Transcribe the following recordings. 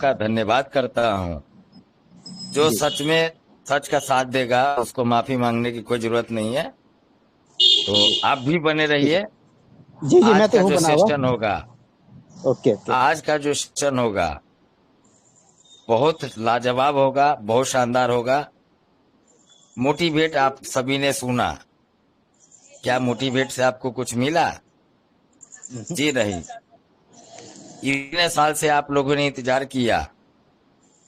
आपका धन्यवाद करता हूँ। जो जी सच में सच का साथ देगा उसको माफी मांगने की कोई जरूरत नहीं है। तो आप भी बने जी रहिए। जी जी, आज मैं तो का हूँ जो बना हुआ। सेशन होगा ओके ओके। आज का जो सेशन होगा बहुत लाजवाब होगा, बहुत शानदार होगा। मोटिवेट आप सभी ने सुना, क्या मोटिवेट से आपको कुछ मिला? जी नहीं। इतने साल से आप लोगों ने इंतजार किया,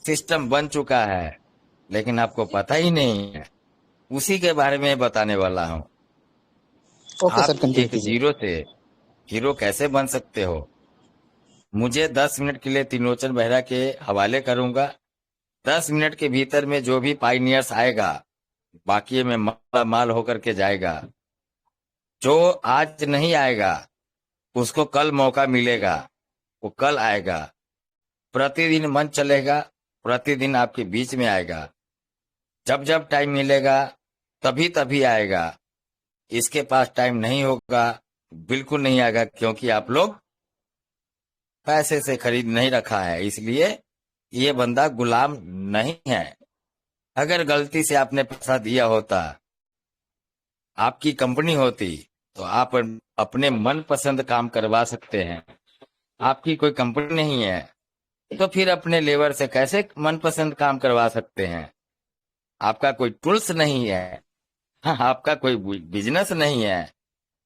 सिस्टम बन चुका है, लेकिन आपको पता ही नहीं है। उसी के बारे में बताने वाला हूँ। ओके सर, आप कंटिन्यू एक कीजिए। जीरो से हीरो कैसे बन सकते हो? मुझे 10 मिनट के लिए त्रिलोचन बेहरा के हवाले करूंगा। 10 मिनट के भीतर में जो भी पाइनियर्स आएगा, बाकी में माला माल होकर के जाएगा। जो आज नहीं आएगा उसको कल मौका मिलेगा, वो कल आएगा। प्रतिदिन मन चलेगा, प्रतिदिन आपके बीच में आएगा। जब जब टाइम मिलेगा तभी तभी आएगा। इसके पास टाइम नहीं होगा, बिल्कुल नहीं आएगा, क्योंकि आप लोग पैसे से खरीद नहीं रखा है। इसलिए ये बंदा गुलाम नहीं है। अगर गलती से आपने पैसा दिया होता, आपकी कंपनी होती, तो आप अपने मन पसंद काम करवा सकते हैं। आपकी कोई कंपनी नहीं है तो फिर अपने लेबर से कैसे मनपसंद काम करवा सकते हैं? आपका कोई टूल्स नहीं है, हाँ, आपका कोई बिजनेस नहीं है,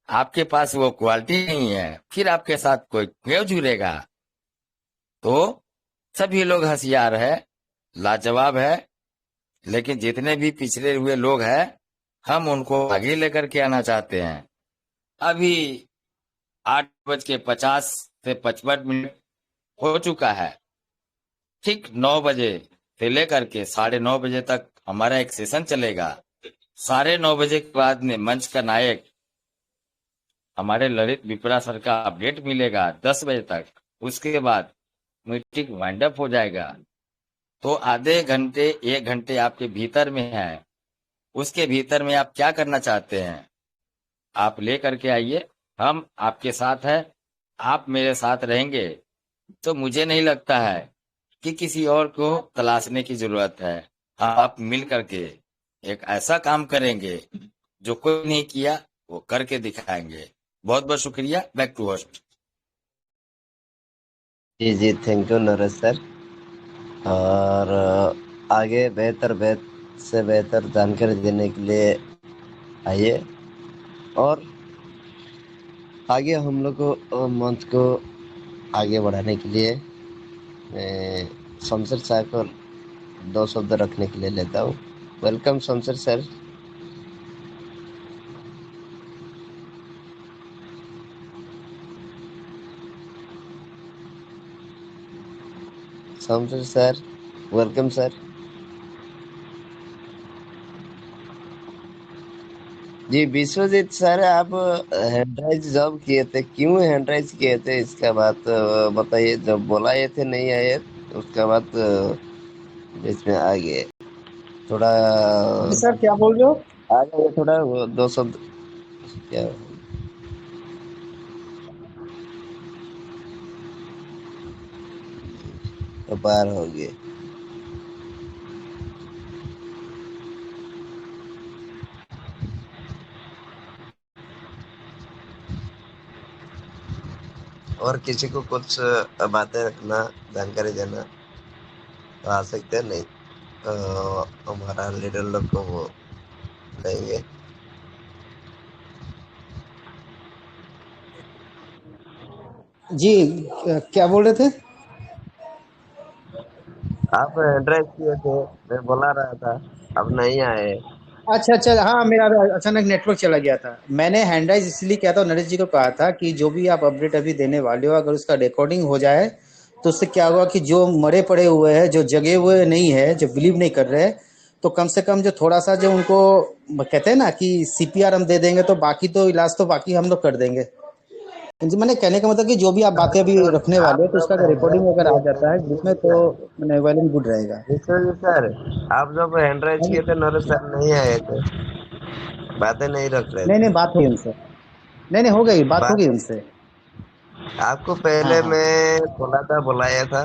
आपके पास वो क्वालिटी नहीं है, फिर आपके साथ कोई क्यों जुड़ेगा? तो सभी लोग होशियार है, लाजवाब है, लेकिन जितने भी पिछड़े हुए लोग हैं, हम उनको आगे लेकर के आना चाहते हैं। अभी 8:50 से 55 मिनट हो चुका है। ठीक 9 बजे से लेकर के 9:30 बजे तक हमारा एक सेशन चलेगा। 9:30 बजे के बाद में मंच का नायक हमारे ललित विप्रा सर का अपडेट मिलेगा 10 बजे तक। उसके बाद मीटिंग वाइंड अप हो जाएगा। तो आधे घंटे 1 घंटे आपके भीतर में है। उसके भीतर में आप क्या करना चाहते हैं, आप ले करके आइए। हम आपके साथ हैं, आप मेरे साथ रहेंगे तो मुझे नहीं लगता है कि किसी और को तलाशने की जरूरत है। आप मिल करके एक ऐसा काम करेंगे जो कोई नहीं किया, वो करके दिखाएंगे। बहुत बहुत शुक्रिया। Back to host. जी जी, थैंक यू नरेश सर। और आगे से बेहतर जानकारी देने के लिए आइए, और आगे हम लोग को मंच को आगे बढ़ाने के लिए मैं शमशेर साहब को 2 शब्द रखने के लिए लेता हूँ। Welcome Shamsher sir. Shamsher sir, welcome sir. जी विश्वजीत सर, आप हैंडराइज जब किए थे, क्यों हैंडराइज किए थे, इसका बात बताइए। जब बुलाए थे नहीं आए, उसका बात बीच में आ गए। थोड़ा जी सर, क्या बोल रहे हो? आ गए, थोड़ा 2 शब्द क्या पार हो गए। और किसी को कुछ बातें रखना, जानकारी देना तो आ सकते हैं, नहीं हमारा लीडर लोग को वो लेंगे। जी, क्या बोल रहे थे? आप हैंडराइज किए थे, मैं बुला रहा था, अब नहीं आए। अच्छा अच्छा, हाँ, मेरा अचानक नेटवर्क चला गया था। मैंने हैंडराइज इसलिए किया था, नरेश जी को कहा था कि जो भी आप अपडेट अभी देने वाले हो, अगर उसका रिकॉर्डिंग हो जाए तो उससे क्या होगा कि जो मरे पड़े हुए हैं, जो जगे हुए नहीं है, जो बिलीव नहीं कर रहे हैं, तो कम से कम जो थोड़ा सा जो उनको कहते हैं ना कि सीपीआर हम दे देंगे, तो बाकी तो इलाज तो बाकी हम लोग कर देंगे। जी, मैंने कहने का मतलब कि जो भी आप बातें अभी रखने वाले आप हो, तो उसका जब अगर हैंडराइज रिकॉर्डिंग अगर आ किए थे जाता है ग्रुप में, तो मैंने वेल एंड गुड रहेगा। विश्वजीत सर, आप जब हैंडराइज नहीं किए थे नरेश सर नहीं आए थे, बातें नहीं रख रहे नहीं थे। नहीं, बात हुई उनसे। नहीं नहीं, हो गई, बात हो बात गई उनसे। आपको हाँ पहले हाँ। मैं बोला था, बुलाया था,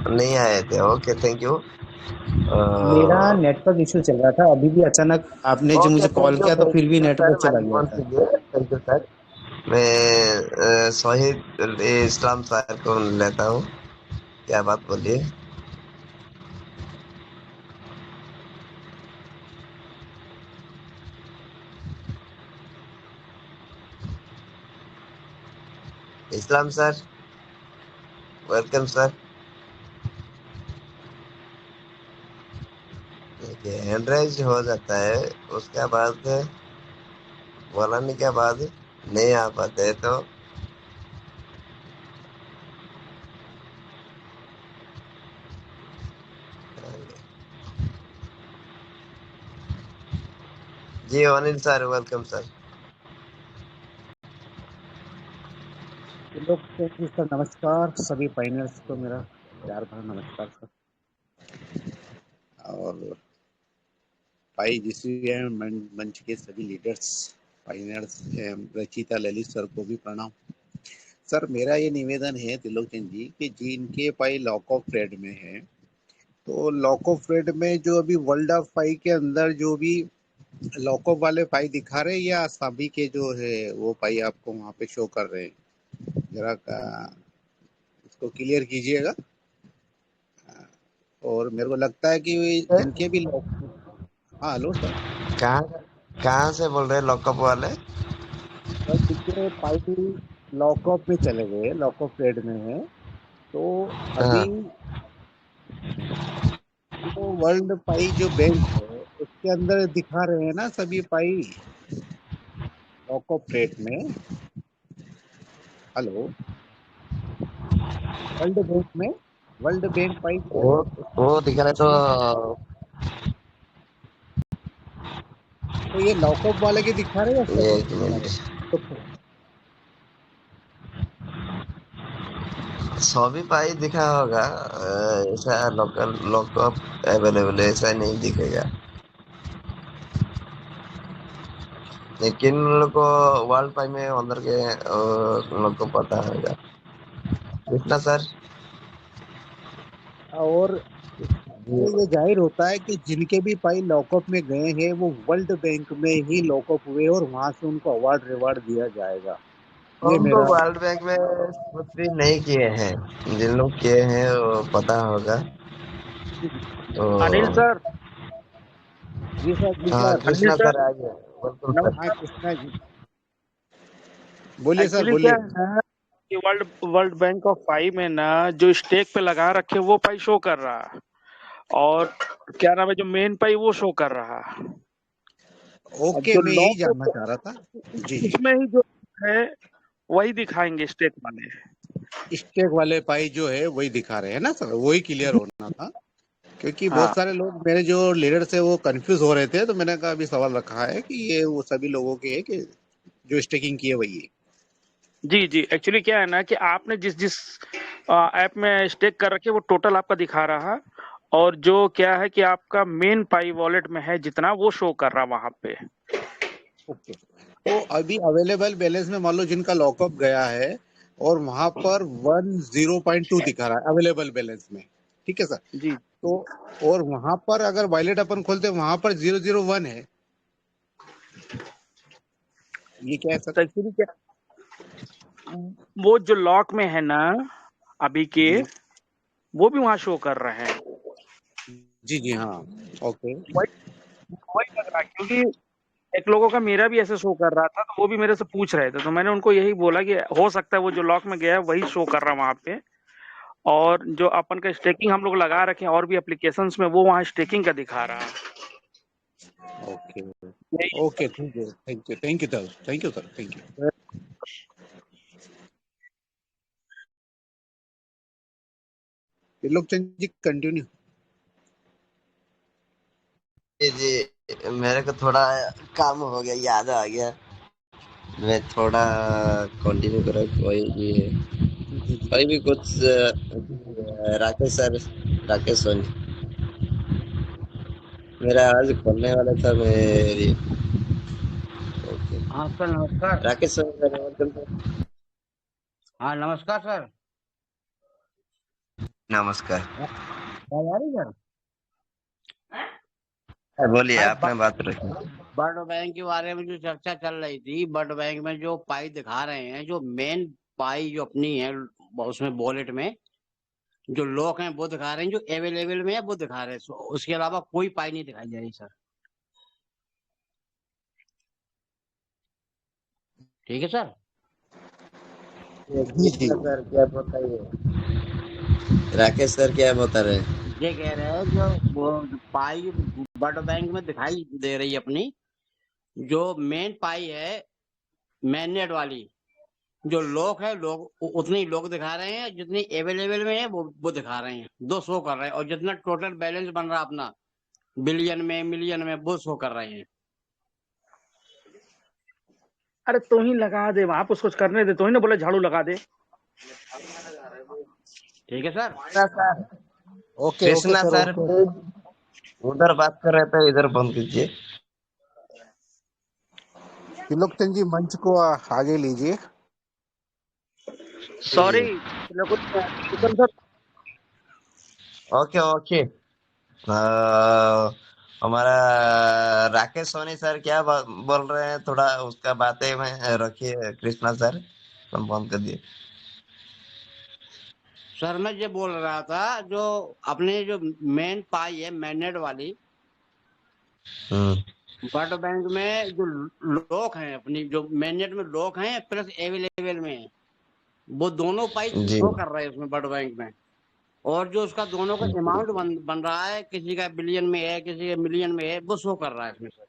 नहीं आए थे। Okay, thank you. मेरा नेटवर्क इशू चल रहा था, अभी भी अचानक आपने जो ओके, मुझे कॉल किया तो फिर थैंक भी यू सर। नेटवर्क मैं चला गया रिस्पॉन्स था। कीजिए। Thank you sir. मैं शहीद इस्लाम सर को लेता हूँ। क्या बात बोलिए। इस्लाम सर, वेलकम सर। देखिए, हैंड राइज हो जाता है, उसके बाद बोलाने के बाद नहीं आ पाते तो जी अनिल सर, वेलकम सर। लोग जी सर नमस्कार, सभी पाइनियर्स को मेरा प्यार भरा नमस्कार सर। और भाई जिसमें मंच के सभी लीडर्स, फाइनर्स, रचिता ललित सर को भी प्रणाम। सर मेरा ये निवेदन है त्रिलोक चंद जी कि जिनके पाई लॉक ऑफ ट्रेड में है, तो लॉक ऑफ ट्रेड में जो अभी वर्ल्ड ऑफ पाई के अंदर जो भी लॉक ऑफ वाले पाई दिखा रहे हैं, या सभी के जो है वो पाई आपको वहाँ पे शो कर रहे हैं, जरा इसको क्लियर कीजिएगा। और मेरे को लगता है कि जिनके भी लॉक, हाँ हेलो सर। कहाँ कहाँ से बोल रहे हैं लॉकअप वाले? सर जिनके पाई लॉकअप में चले गए, लॉकअप ट्रेड में है, तो अभी हाँ। जो वर्ल्ड पाई जो बैंक है उसके अंदर दिखा रहे हैं ना सभी पाई लॉकअप ट्रेड में। हेलो, वर्ल्ड बैंक में, वर्ल्ड बैंक पाई जो वो है वो दिख रहा है तो तो ये लॉकअप वाले के दिखा रहे हैं या ये सभी एक के दिखा मिनट। रहे हैं? सभी पाई दिखा होगा, ऐसा लोकल लॉकअप अवेलेबल ऐसा नहीं दिखेगा, लेकिन उन लोग को वर्ल्ड पाई में अंदर के उन लोग को पता होगा। कितना सर? और जी। इससे ये जाहिर होता है कि जिनके भी पाई लॉकअप में गए हैं वो वर्ल्ड बैंक में ही लॉकअप हुए और वहां से उनको अवार्ड रिवार्ड दिया जाएगा। ये हम तो मेरा, वर्ल्ड बैंक में कुछ भी नहीं किए हैं, जिन लोग किए हैं वो पता होगा। तो अनिल सर। जी सर, जी हाँ, sir. Anil Krishna sir sir आ गए, वेलकम सर। हाँ नमस्कार। कृष्णा जी, बोलिए सर एक्चुअली क्या बोलिए। है ना कि वर्ल्ड वर्ल्ड बैंक ऑफ पाई में ना जो स्टेक पे लगा रखे वो पाई शो कर रहा है, और क्या नाम है जो मेन पाई वो शो कर रहा है। अब ओके, जो मैं यही लॉक जानना चाह रहा था। जी जी। उसमें ही जो है वही दिखाएंगे स्टेक वाले। स्टेक वाले पाई जो है वही दिखा रहे हैं ना सर, वही क्लियर होना था, क्योंकि हाँ बहुत सारे लोग मेरे जो लीडर थे वो कंफ्यूज हो रहे थे, तो मैंने कहा अभी सवाल रखा है कि ये वो सभी लोगों के है कि जो स्टेकिंग किए वही है। जी जी, एक्चुअली क्या है ना कि आपने जिस जिस ऐप में स्टेक कर रखे वो टोटल आपका दिखा रहा है, और जो क्या है कि आपका मेन पाई वॉलेट में है जितना वो शो कर रहा वहां पे। ओके, तो अभी अवेलेबल बैलेंस में मान लो जिनका लॉकअप गया है और वहां पर 10.2 दिखा रहा है अवेलेबल बैलेंस में, ठीक है सर। जी तो और वहां पर अगर वॉलेट अपन खोलते हैं वहां पर 001 है, ये क्या है सर? तो एक्चुअली क्या, वो जो लॉक में है ना अभी के, जी वो भी वहां शो कर रहे हैं। जी जी हाँ। ओके वही वही लग रहा है, क्योंकि एक लोगों का मेरा भी ऐसे शो कर रहा था, तो वो भी मेरे से पूछ रहे थे, तो मैंने उनको यही बोला कि हो सकता है वो जो लॉक में गया है वही शो कर रहा है वहां पे, और जो अपन का स्टेकिंग हम लोग लगा रखे हैं और भी एप्लीकेशंस में वो वहां स्टेकिंग का दिखा रहा है। ओके यही ओके, ठीक है, thank you thank you sir, thank you sir, thank you. है। त्रिलोक चंद जी कंटिन्यू। जी जी, मेरे को थोड़ा काम हो गया, याद आ गया, मैं थोड़ा कंटिन्यू करा कोई ये। जी जी अभी भी कुछ राकेश सर, राकेश सोनी, मेरा आज खोलने वाला था मेरी। ओके, हाँ सर नमस्कार। Rakesh Soni sir, welcome sir. हाँ नमस्कार सर। नमस्कार। आवाज आ रही सर? बोलिए, अरे आपने बात रखी। वर्ल्ड बैंक के बारे में जो चर्चा चल रही थी, वर्ल्ड बैंक में जो पाई दिखा रहे हैं, जो मेन पाई जो अपनी है उसमें वॉलेट में जो लॉक है वो दिखा रहे हैं, जो अवेलेबल में है वो दिखा रहे हैं। उसके अलावा कोई पाई नहीं दिखाई जा रही सर। ठीक है सर। जी जी। सर क्या बताइए, राकेश सर क्या बता रहे हैं? ये कह रहे हैं जो वो जो पाई वर्ल्ड बैंक में दिखाई दे रही है अपनी, जो मेन पाई है मैनेट वाली, जो लोग है लोग उतने ही लोग दिखा रहे हैं, जितनी अवेलेबल में है वो दिखा रहे हैं, दो शो कर रहे हैं। और जितना टोटल बैलेंस बन रहा अपना बिलियन में मिलियन में वो शो कर रहे हैं। अरे तू ही लगा दे, वहां पर कुछ करने दे, तू ही ना बोले झाड़ू लगा दे। ठीक है sir. Krishna sir, okay okay Krishna sir sir okay. उधर बात कर रहे थे, इधर बंद कीजिए। त्रिलोकचंद जी मंच को आगे लीजिए। Sorry Trilokan sir. Okay okay. हमारा राकेश सोनी सर क्या बोल रहे हैं, थोड़ा उसका बातें में रखिए। कृष्णा सर तुम बंद कर दिए। सर मैं ये बोल रहा था, जो अपने जो मेन पाई है मैनेट वाली हम्म, वर्ल्ड बैंक में, जो लोग हैं अपनी जो मैनेट में लोग हैं प्लस अवेलेबल में है, वो दोनों पाई जी शो कर रहे हैं उसमें वर्ल्ड बैंक में। और जो उसका दोनों का जी। अमाउंट बन रहा है, किसी का बिलियन में है किसी का मिलियन में है, वो शो कर रहा है इसमें सर।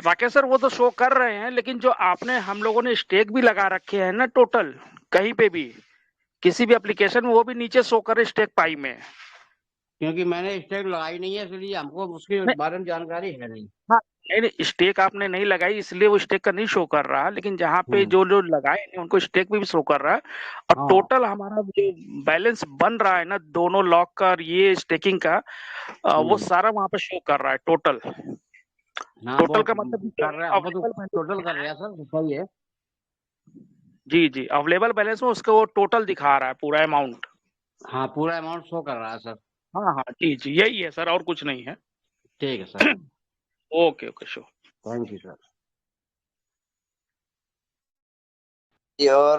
राकेश सर वो तो शो कर रहे हैं, लेकिन जो आपने हम लोगों ने स्टेक भी लगा रखे हैं ना टोटल, कहीं पे भी किसी भी एप्लीकेशन में, वो भी नीचे शो कर रहे स्टेक पाई में। क्योंकि मैंने स्टेक लगाई नहीं है, इसलिए हमको उसके नहीं, बारे में जानकारी है नहीं। हाँ, नहीं स्टेक आपने नहीं लगाई इसलिए वो स्टेक का नहीं शो कर रहा, लेकिन जहाँ पे हम्म। जो जो लगाए हैं उनको स्टेक भी शो कर रहा है। और हाँ टोटल हमारा जो बैलेंस बन रहा है ना दोनों लॉक का और ये स्टेकिंग का, वो हम्म। सारा वहां पे शो कर रहा है टोटल। हाँ वो टोटल का मतलब कर रहा है, वो तो अवेलेबल टोटल कर बैलेंस। रहा है सर, सही है। जी जी, अवेलेबल बैलेंस में उसका वो टोटल दिखा रहा है पूरा अमाउंट। हाँ पूरा अमाउंट शो कर रहा है सर। हाँ हाँ जी जी, यही है सर, और कुछ नहीं है। ठीक है sir. Okay okay sure. Thank you sir. और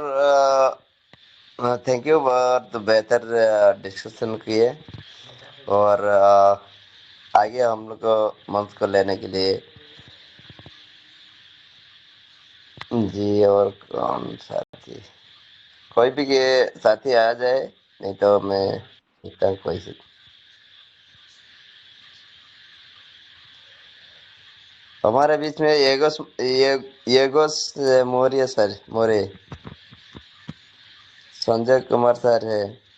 थैंक यू, बहुत बेहतर डिस्कशन किए। और आगे हम लोग को मंच को लेने के लिए। जी, और कौन साथी, कोई भी के साथी आ जाए, नहीं तो मैं देखता हूँ कोई से। हमारे बीच में येगोस मौर्य सर, मौर्य संजय कुमार सर है।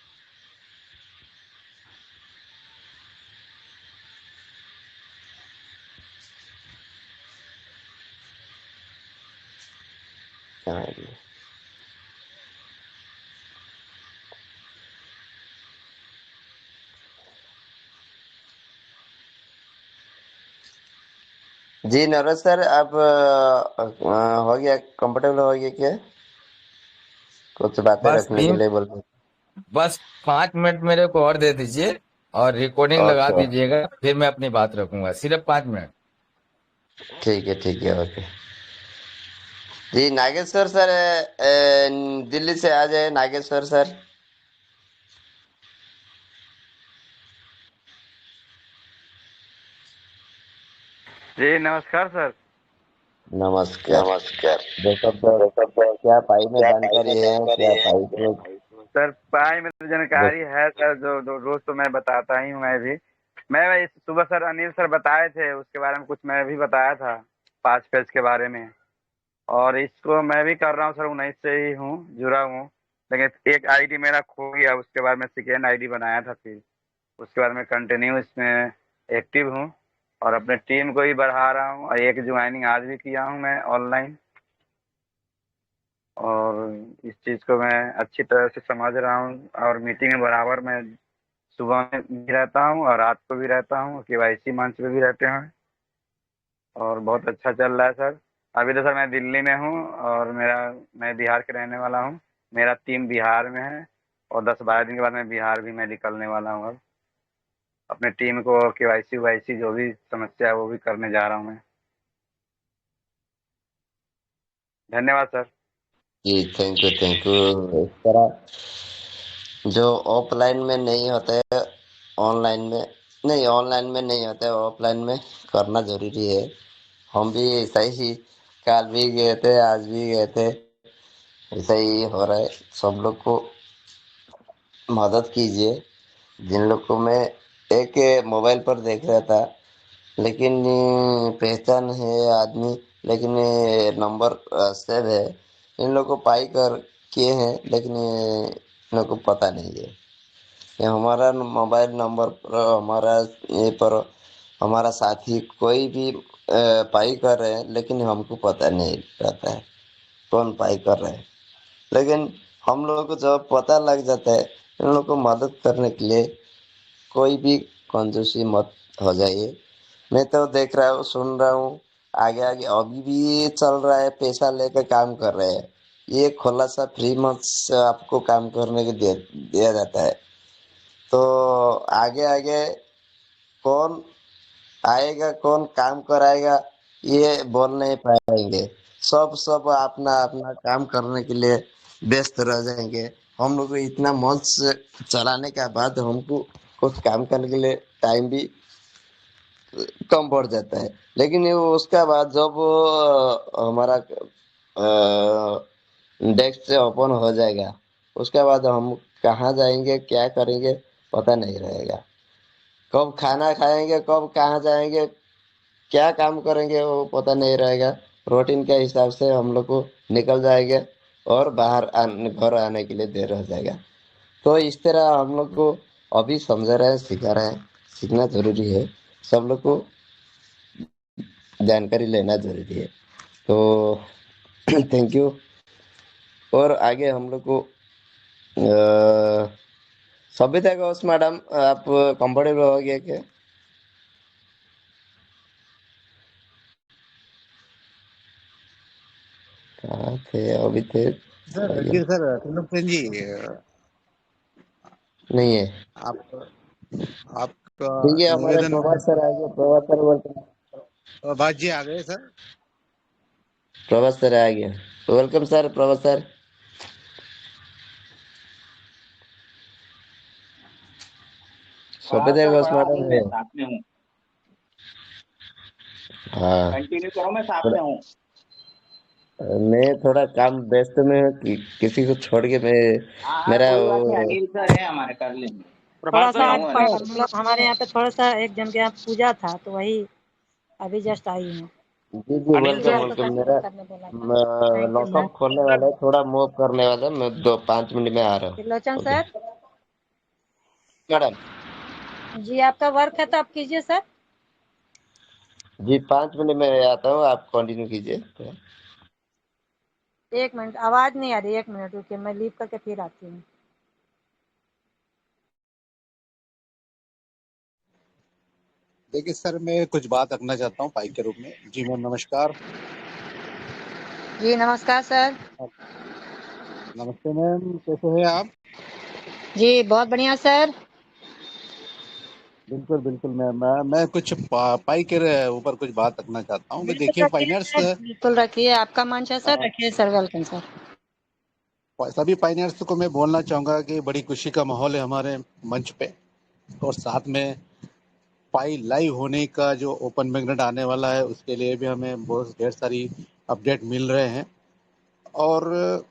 हाँ जी। जी नरोज सर, आप हो गया, कंफर्टेबल हो गया क्या? कुछ बातें बस रखने के तीन लिए बोल रहे। बस 5 मिनट मेरे को और दे दीजिए, और रिकॉर्डिंग लगा ओके, दीजिएगा, फिर मैं अपनी बात रखूंगा, सिर्फ 5 मिनट। ठीक है, ओके। जी नागेश्वर सर, दिल्ली से आ जाए नागेश्वर सर। जी नमस्कार सर। नमस्कार। नमस्कार। दो शब्द, क्या पाई में क्या पाई में जानकारी है, जानकारी क्या है? पाई को सर पाई में तो दो। जानकारी है सर, जो रोज तो मैं बताता ही हूँ। मैं सुबह सर अनिल सर बताए थे, उसके बारे में कुछ मैं भी बताया था, 5 पेज के बारे में। और इसको मैं भी कर रहा हूँ सर, 19 से ही हूँ, जुड़ा हूँ। लेकिन एक आईडी मेरा खो गया, उसके बाद मैं सेकेंड आईडी बनाया था, फिर उसके बाद मैं कंटिन्यू इसमें एक्टिव हूँ। और अपने टीम को भी बढ़ा रहा हूँ, और एक ज्वाइनिंग आज भी किया हूँ मैं ऑनलाइन। और इस चीज़ को मैं अच्छी तरह से समझ रहा हूँ, और मीटिंग में बराबर मैं सुबह में भी रहता हूँ और रात को भी रहता हूँ, केवाईसी मंच पे भी रहते हैं। और बहुत अच्छा चल रहा है सर। अभी तो सर मैं दिल्ली में हूँ और मैं बिहार के रहने वाला हूँ। मेरा टीम बिहार में है और 10-12 दिन के बाद मैं बिहार भी मैं निकलने वाला हूँ। अब अपने टीम को केवाईसी वाईसी जो भी समस्या है वो भी करने जा रहा हूँ मैं। धन्यवाद सर। Ji thank you. इस तरह जो ऑफलाइन में नहीं होते, ऑनलाइन में नहीं, ऑनलाइन में नहीं होते, ऑफलाइन में करना जरूरी है। हम भी ऐसा ही कल भी गए थे, आज भी गए थे, ऐसा ही हो रहा है। सब लोग को मदद कीजिए। जिन लोग को मैं एक मोबाइल पर देख रहा था, लेकिन पहचान है आदमी, लेकिन नंबर सेव है। इन लोग को पाई कर किए हैं, लेकिन इन लोग को पता नहीं है। ये हमारा मोबाइल नंबर पर हमारा ये पर हमारा साथी कोई भी पाई कर रहे हैं, लेकिन हमको पता नहीं रहता है कौन पाई कर रहे हैं। लेकिन हम लोगों को जब पता लग जाता है, इन लोग को मदद करने के लिए कोई भी कंजूसी मत हो जाइए। मैं तो देख रहा हूँ, सुन रहा हूँ, आगे आगे अभी भी चल रहा है, पैसा लेकर काम कर रहे हैं। ये खुला सा फ्री मंथ से आपको काम करने के दिया जाता है। तो आगे आगे कौन आएगा, कौन काम कराएगा, ये बोल नहीं पाएंगे। सब अपना अपना काम करने के लिए व्यस्त रह जाएंगे। हम लोग को इतना मंच चलाने के बाद हमको कुछ काम करने के लिए टाइम भी कम पड़ जाता है। लेकिन ये उसका बाद जब हमारा डेस्क से ओपन हो जाएगा, उसके बाद हम कहाँ जाएंगे, क्या करेंगे, पता नहीं रहेगा। कब खाना खाएंगे, कब कहाँ जाएंगे, क्या काम करेंगे, वो पता नहीं रहेगा। रूटीन के हिसाब से हम लोग को निकल जाएंगे और घर आने के लिए देर हो जाएगा। तो इस तरह हम लोग को अभी समझा रहे हैं, सिखा रहे हैं। सीखना जरूरी है, सब लोग को जानकारी लेना जरूरी है। तो थैंक यू। और आगे हम लोग को सभ्यता घोष मैडम, आप कंफर्टेबल हो गया क्या? कहाँ थे? अभी थे, सर चला गया। रणजीत सर, त्रिलोक सेन जी, नहीं है। आप आपका ठीक है, हमारे निवेदन प्रभात सर आ गए। प्रभात सर वेलकम। बात जी आ गए सर। प्रभात सर आ गया। वेलकम सर, प्रभात सर। हाँ सभ्यता सर, घोष बड़ा अभी मैडम मैं है। साथ में हूँ। हाँ, कंटिन्यू करो, मैं साथ थोड़ा में हूँ। मैं थोड़ा काम व्यस्त में हूँ किसी को छोड़ के मैं हाँ हाँ, मेरा कोई बात नहीं, वो। अनिल सर है हमारे, कर लेंगे। प्रभात थोड़ा सर सा मैं आज हूँ नमस्कार। अनिल हम लोग हमारे यहाँ पे थोड़ा सा एक जन के यहाँ पूजा था, तो वही अभी जस्ट आई हूँ। जी जी, अनिल वेलकम इसलिए सर आपको वेलकम। कंटिन्यू मेरा करने बोला था। Thank you ma'am. लॉकअप खोलने वाला है, थोड़ा मूव करने वाला है। मैं 2-5 मिनट में आ रहा त्रिलोचन हूँ। Okay sir, madam. जी आपका वर्क है तो आप कीजिए सर। जी 5 मिनट में आता हूँ, आप कंटिन्यू कीजिए। एक मिनट, आवाज नहीं आ रही, एक मिनट रुकिए, मैं लीव करके फिर आती हूँ। देखिए सर, मैं कुछ बात रखना चाहता हूँ पाई के रूप में। जी मैम नमस्कार। जी नमस्कार सर। नमस्ते मैम, कैसे हैं आप? जी बहुत बढ़िया सर। बिल्कुल बिल्कुल मैम, मैं कुछ पाई के ऊपर कुछ बात रखना चाहता हूँ। बिल्कुल देखिए रखिए फाइनर्स, सर, बिल्कुल रखिए, आपका मंच है सर, रखिए सर, वेलकम सर। सभी पाइनियर्स को मैं बोलना चाहूंगा कि बड़ी खुशी का माहौल है हमारे मंच पे। और साथ में पाई लाइव होने का जो ओपन मैग्नेट आने वाला है, उसके लिए भी हमें बहुत ढेर सारी अपडेट मिल रहे हैं। और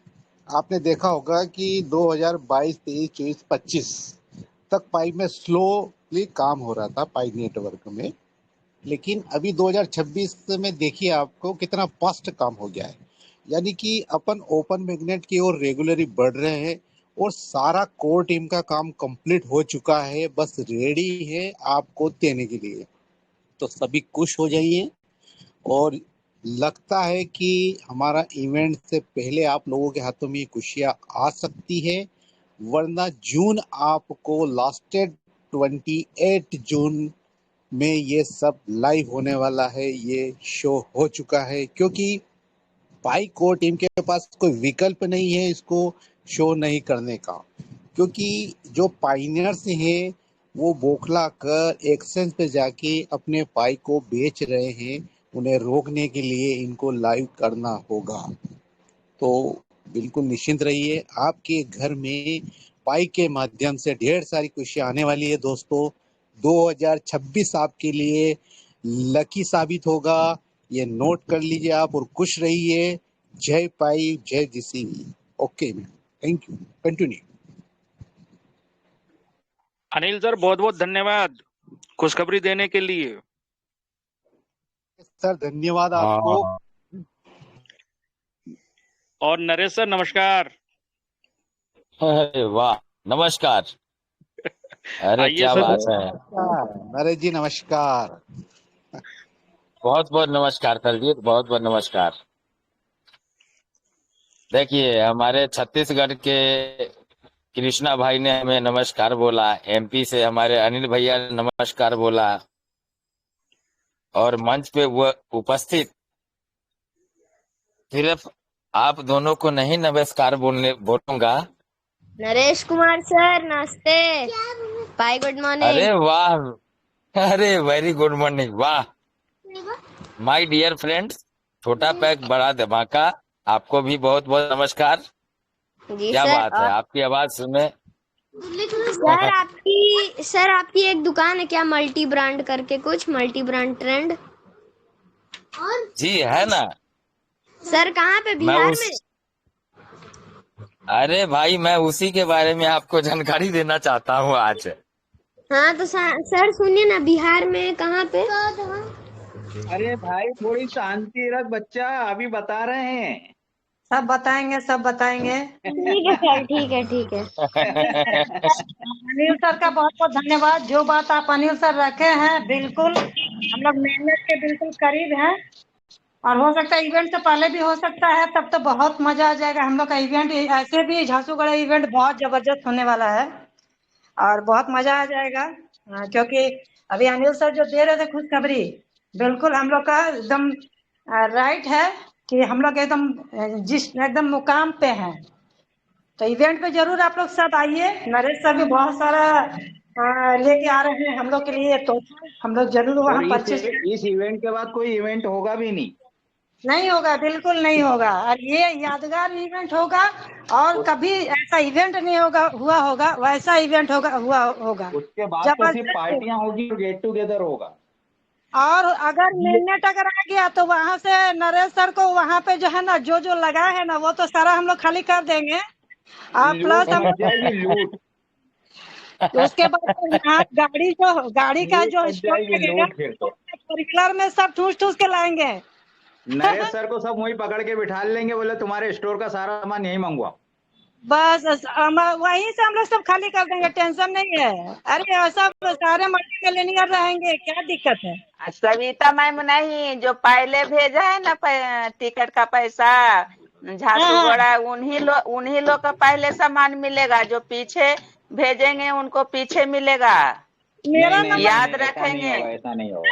आपने देखा होगा कि 2022, 23, 24, 25 तक पाई में स्लोली काम हो रहा था पाई नेटवर्क में। लेकिन अभी 2026 में देखिए आपको कितना फास्ट काम हो गया है। यानी कि अपन ओपन मैग्नेट की ओर रेगुलरली बढ़ रहे हैं और सारा कोर टीम का काम कंप्लीट हो चुका है, बस रेडी है आपको देने के लिए। तो सभी खुश हो जाइए। और लगता है कि हमारा इवेंट से पहले आप लोगों के हाथों में ये खुशियां आ सकती है, वरना जून आपको लास्टेड 28 जून में ये सब लाइव होने वाला है। ये शो हो चुका है, क्योंकि पाई को टीम के पास कोई विकल्प नहीं है इसको शो नहीं करने का, क्योंकि जो पाइनियर्स हैं वो बौखला कर एक्सचेंज पे जाके अपने पाई को बेच रहे हैं। उन्हें रोकने के लिए इनको लाइव करना होगा। तो बिल्कुल निश्चिंत रहिए, आपके घर में पाई के माध्यम से ढेर सारी खुशियां आने वाली है दोस्तों। 2026 आपके लिए लकी साबित होगा, ये नोट कर लीजिए आप और खुश रहिए। जय पाई, जय GCB. Okay, thank you, continue. Anil sir बहुत बहुत धन्यवाद खुशखबरी देने के लिए। सर धन्यवाद आपको। हाँ और नरेश सर नमस्कार। अरे वाह, नमस्कार। अरे आइए क्या सर। बात है, नरेश जी नमस्कार। बहुत बहुत नमस्कार दलजीत, बहुत बहुत नमस्कार। देखिए, हमारे छत्तीसगढ़ के कृष्णा भाई ने हमें नमस्कार बोला, एमपी से हमारे अनिल भैया ने नमस्कार बोला, और मंच पे वो उपस्थित सिर्फ आप दोनों को नहीं नमस्कार बोलूंगा। नरेश कुमार सर नमस्ते। Bye good morning. अरे वाह, अरे वेरी गुड मॉर्निंग, वाह माय डियर फ्रेंड्स। छोटा पैक बड़ा धमाका, आपको भी बहुत बहुत नमस्कार। जी क्या सर। बात है, आपकी आवाज सुने। सर आपकी एक दुकान है क्या, मल्टी ब्रांड करके, कुछ मल्टी ब्रांड ट्रेंड? जी है ना सर कहाँ पे, मैं बिहार उस में? अरे भाई, मैं उसी के बारे में आपको जानकारी देना चाहता हूँ आज। हाँ तो सर सुनिए ना, बिहार में कहाँ पे? अरे भाई थोड़ी शांति रख बच्चा, अभी बता रहे हैं। सब बताएंगे, सब बताएंगे। ठीक है सर, ठीक है ठीक है। अनिल सर का बहुत बहुत धन्यवाद। जो बात आप अनिल सर रखे हैं, बिल्कुल हम लोग मेहनत के बिल्कुल करीब हैं, और हो सकता है इवेंट से पहले भी हो सकता है, तब तो बहुत मजा आ जाएगा। हम लोग का इवेंट ऐसे भी झारसुगुड़ा इवेंट बहुत जबरदस्त होने वाला है और बहुत मजा आ जाएगा। क्योंकि अभी अनिल सर जो दे रहे थे खुशखबरी, बिल्कुल हम लोग का एकदम राइट है कि हम लोग एकदम मुकाम पे हैं। तो इवेंट पे जरूर आप लोग सब आइए। नरेश सर भी बहुत सारा लेके आ रहे हैं हम लोग के लिए, तो हम लोग जरूर वहाँ और परचेज इस इवेंट के बाद कोई इवेंट होगा भी नहीं। नहीं होगा, बिल्कुल नहीं होगा, और ये यादगार इवेंट होगा। और कभी ऐसा इवेंट नहीं हुआ होगा, वैसा इवेंट हुआ होगा उसके बाद तो सिर्फ जबरदस्त। पार्टियां होगी और गेट टुगेदर होगा। और अगर मिनट अगर आ गया तो वहां से नरेश सर को वहां पे जो है ना, जो जो लगा है ना, वो तो सारा हम लोग खाली कर देंगे। और लूट प्लस हम मच जाएगी, लूट उसके बाद तो यहाँ गाड़ी का लूट जो मच स्टॉक जाएगी, लगेगा, लूट फिर तो परिवार में सब ठूस ठूस के लाएंगे। नरेश सर को सब वहीं पकड़ के बिठा लेंगे, बोले तुम्हारे स्टोर का सारा सामान यहीं मंगवाओ। बस वहीं से हम लोग सब खाली कर देंगे, टेंशन नहीं है। अरे सब सारे मल्टी मिलियनियर रहेंगे, क्या दिक्कत है। सविता मैम नहीं, जो पहले भेजा है ना टिकट का पैसा झारसुगुड़ा, उन्हीं लोग का पहले सामान मिलेगा। जो पीछे भेजेंगे उनको पीछे मिलेगा। मेरा नहीं, नंबर याद नहीं, रखेंगे। ऐसा नहीं होगा।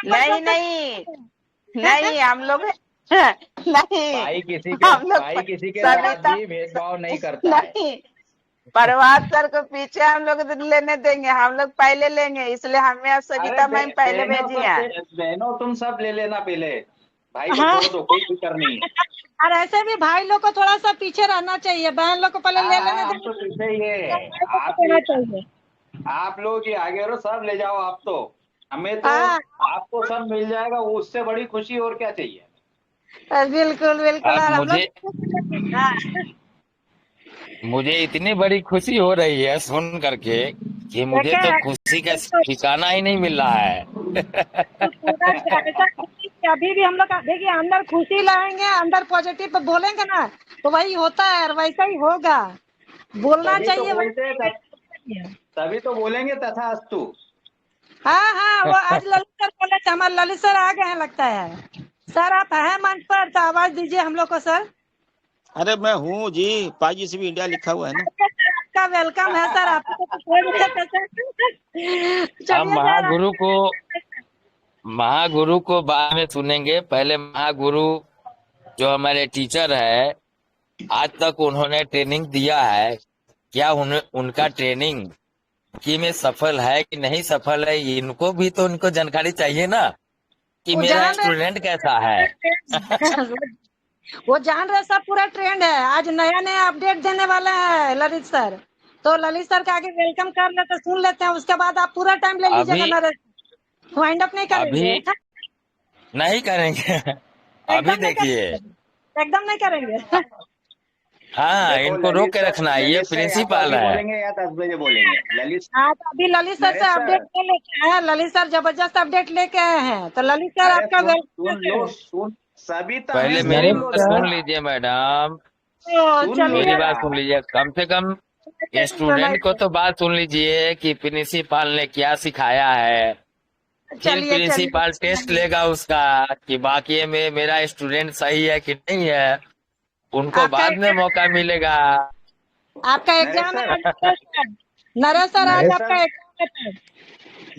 नहीं नहीं नहीं, हम लोग नहीं, भाई किसी हम लोग के साथ सविता भी भेदभाव नहीं करता है। नहीं, प्रभात सर को पीछे हम लोग लेने देंगे, हम लोग पहले लेंगे, इसलिए हमें अब सविता मैम पहले भेजी है। बहनों तुम सब ले लेना पहले, भाई को हाँ। छोड़ दो, कोई फिक्र नहीं है। और ऐसे भी भाई लोग को थोड़ा सा पीछे रहना चाहिए, बहन लोग को पहले ले लेने हम देना तो पीछे ही है। चाहिए। आप लोग ही आगे हो, सब ले जाओ आप तो। हमें तो हाँ। आपको सब मिल जाएगा, उससे बड़ी खुशी और क्या चाहिए। बिल्कुल बिल्कुल। अब और हम लोग मुझे इतनी बड़ी खुशी हो रही है सुन करके कि मुझे तो खुशी का ठिकाना ही नहीं मिल रहा है। पूरा ऐसा खुशी कि अभी भी हम लोग देखिए, अंदर खुशी लाएंगे, अंदर पॉजिटिव बोलेंगे ना, तो वही होता है और वैसा ही होगा। बोलना चाहिए। तभी तो बोलेंगे तथास्तु। हाँ, वो आज ललित सर बोले थे, हमारे ललित सर आ गए हैं लगता है। सर आप हैं मंच पर, तो आवाज दीजिए हम लोग को सर। अरे मैं हूँ जी, पाजी से भी इंडिया लिखा हुआ है ना। आपका वेलकम है सर, आपको हम महागुरु को बाद में सुनेंगे, पहले महागुरु जो हमारे टीचर है, आज तक उन्होंने ट्रेनिंग दिया है, क्या उनका ट्रेनिंग कि में सफल है कि नहीं सफल है, इनको भी तो उनको जानकारी चाहिए ना कि वो मेरा जान रहे स्टूडेंट कैसा है। वो जान रहे सब पूरा ट्रेंड है। आज नया नया अपडेट देने वाला है ललित सर, तो ललित सर का आगे वेलकम कर लेते, सुन लेते हैं, उसके बाद आप पूरा टाइम ले लीजिएगा। अभी नरेश वाइंड अप नहीं करेंगे। अभी नहीं करेंगे। अभी एकदम नहीं देखिए, करेंगे, एकदम नहीं करेंगे। हाँ, देखो इनको रोक के रखना है, ये ललित सर या तो प्रिंसिपल अभी है। बोलेंगे या 10 बजे बोलेंगे। ललित हाँ, तो अभी ललित सर से नरेश अपडेट सर, ले लेके आए हैं। ललित सर जबरदस्त अपडेट लेके आए हैं, तो ललित सर अरे आपका सुन लो, वेलकम। सभी तो पहले हैं, मेरी सुन लो बात सुन जरा, लीजिए मैडम, सुन लो मेरी चलिए जरा। बात सुन लीजिए, कम से कम स्टूडेंट को तो बात सुन लीजिए कि प्रिंसिपल ने क्या सिखाया है। फिर चलिए प्रिंसिपल टेस्ट लेगा उसका कि बाकी में मेरा स्टूडेंट सही है कि नहीं है, उनको आपका बाद में मौका मिलेगा। आपका नरेश एग्जाम है सर, आज। नरेश सर आज नरेश आपका सर, एग्जाम है।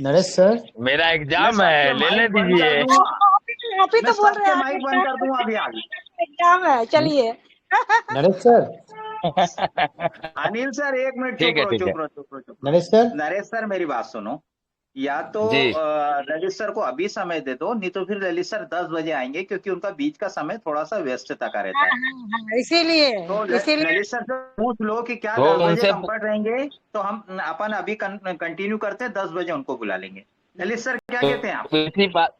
नरेश सर, मेरा मैं एग्जाम है, सबके लेने माइक बंद दीजिए। कर दूंगा, आप ही मैं तो बोल रहे सबके हैं माइक बंद कर दूंगा अभी आज। एग्जाम है। चलिए। नरेश सर, अनिल सर एक मिनट, ठीक चुप है, रहो ठीक है चुप रहो चुप रहो चुप रहो। नरेश सर, नरेश सर मेरी बात सुनो, या तो जी। ललित सर को अभी समय दे दो, नहीं तो फिर ललित सर 10 बजे आएंगे, क्योंकि उनका बीच का समय थोड़ा सा व्यस्तता का रहता हाँ है। हाँ हाँ, इसीलिए तो इसीलिए ललित सर से पूछ लो कि क्या तो 10 बजे उनसे कंफर्ट रहेंगे, तो हम अपन अभी कंटिन्यू करते हैं, 10 बजे उनको बुला लेंगे। ललित सर क्या कहते हैं आप?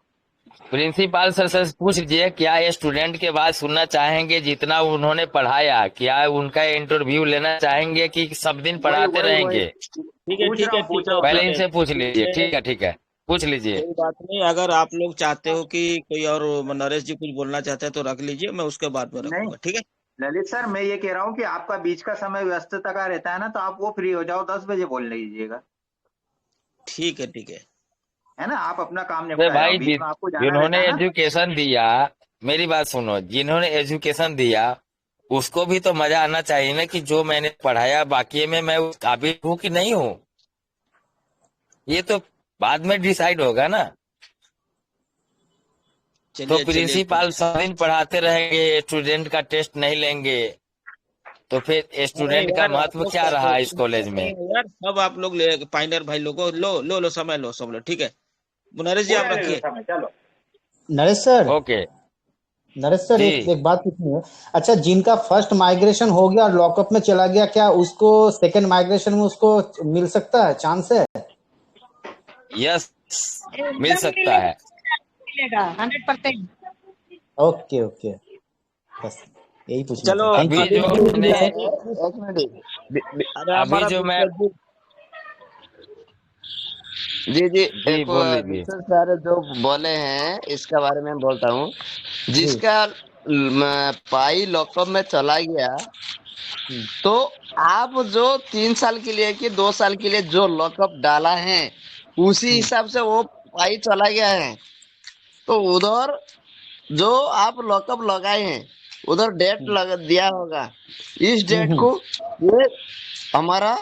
प्रिंसिपल सर से पूछ लीजिए क्या ये स्टूडेंट के बात सुनना चाहेंगे जितना उन्होंने पढ़ाया, क्या उनका इंटरव्यू लेना चाहेंगे कि सब दिन वही पढ़ाते वही वही रहेंगे। ठीक है पूछ ठीक रहा है हूँ, ठीक पूछ है रहा हूँ पहले सर। ठीक है इनसे पूछ लीजिए। ये ठीक है, ठीक है, पूछ लीजिए। कोई बात नहीं, अगर आप लोग चाहते हो कि कोई और नरेश जी कुछ बोलना चाहते हैं तो रख लीजिए, मैं उसके बाद में नहीं रखूंगा, ठीक है। ललित सर, मैं ये कह रहा हूँ कि आपका बीच का समय व्यस्तता का रहता है ना, तो आप वो फ्री हो जाओ, 10 बजे बोल लीजिएगा, ठीक है ठीक है ना। आप अपना काम अरे निपटाए आओ, भाई, बीच में आपको जाना रहता जिन्होंने है ना। एजुकेशन दिया, मेरी बात सुनो, जिन्होंने एजुकेशन दिया उसको भी तो मजा आना चाहिए ना कि जो मैंने पढ़ाया बाकी में मैं उस काबिल हूँ कि नहीं हूँ। ये तो बाद में डिसाइड होगा ना। तो चलिए चलिए। प्रिंसिपल सब दिन पढ़ाते रहेंगे, स्टूडेंट का टेस्ट नहीं लेंगे, तो फिर अरे स्टूडेंट का यार आप महत्व लोग क्या रहा इस कॉलेज में। यार सब आप लोग ले पाइनर भाई लोगो लो समय लो सब लोग, ठीक है। नरेश जी आप पूरा ले लो रखिए। समय, चलो। Naresh sir, okay Naresh sir, जी। एक बात पूछनी है। अच्छा, जिनका फर्स्ट माइग्रेशन हो गया और लॉकअप में चला गया, क्या उसको सेकंड माइग्रेशन में उसको मिल सकता है, चांस है? यस, मिल एकदम सकता है। मिलेगा 100%। ओके ओके, बस यही पूछना चलो था। थैंक अभी यू। जो अभी मैंने एक मिनट। अरे अभी हमारा जो मैं जी जी, जी एक बोल लीजिए। दूसरे सर जो बोले हैं इसका बारे में बोलता हूँ। जी। जिसका पाई लॉकअप में चला गया, तो आप जो 3 साल के लिए कि 2 साल के लिए जो लॉकअप डाला है उसी हिसाब से वो पाई चला गया है, तो उधर जो आप लॉकअप लगाए हैं उधर डेट दिया होगा, इस डेट को ये हमारा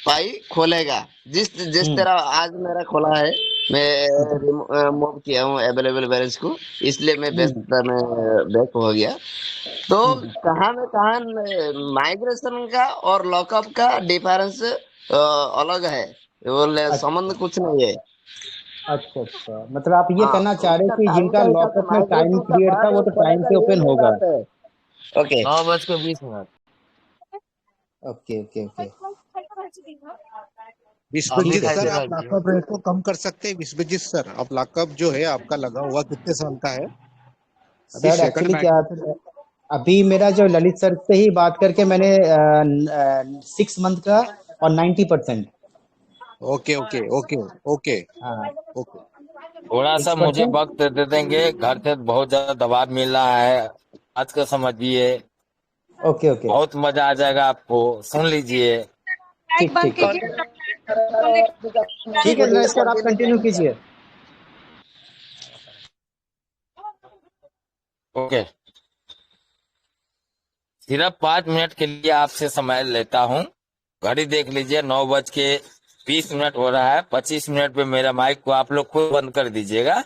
पाई खोलेगा। जिस जिस तरह आज मेरा खोला है, मैं मूव किया हूँ अवेलेबल बैलेंस को, इसलिए मैं व्यस्तता में बैक हो गया। तो कहाँ में कहाँ माइग्रेशन का और लॉकअप का डिफरेंस अलग है, वो संबंध कुछ नहीं है। अच्छा अच्छा, मतलब आप ये हाँ, कहना चाह रहे उसका हैं कि टाइम जिनका का हिसाब से लॉकअप में टाइम माइग्रेशन का पीरियड था बाद वो वो तो टाइम खोलेगा, से ये ओपन मेरी होगा। बात है। Okay 9:20 okay okay okay, Vishwajeet ठीक है सर, ठीक है। आप लॉकअप रेट को कम कर सकते हैं? विश्वजीत सर, आप लॉकअप जो है आपका लगा हुआ कितने साल का है? अभी सर सेकंड एक्चुअली क्या है, अभी मेरा जो ललित सर से ही बात करके मैंने 6 मंथ का और 90%। ओके ओके ओके ओके हाँ, ओके। थोड़ा सा मुझे 6%। वक्त दे देंगे, घर से बहुत ज्यादा दबाव मिल रहा है आज का, समझिए। ओके ओके, बहुत मजा आ जाएगा आपको, सुन लीजिए। ठीक बंद ठीक ठीक कीजिए सब। ठीक है नरेश सर, आप कंटिन्यू कीजिए। ओके, सिर्फ 5 मिनट के लिए आपसे समय लेता हूँ। घड़ी देख लीजिए, 9:20 हो रहा है। 25 मिनट पे मेरा माइक को आप लोग खुद बंद कर दीजिएगा।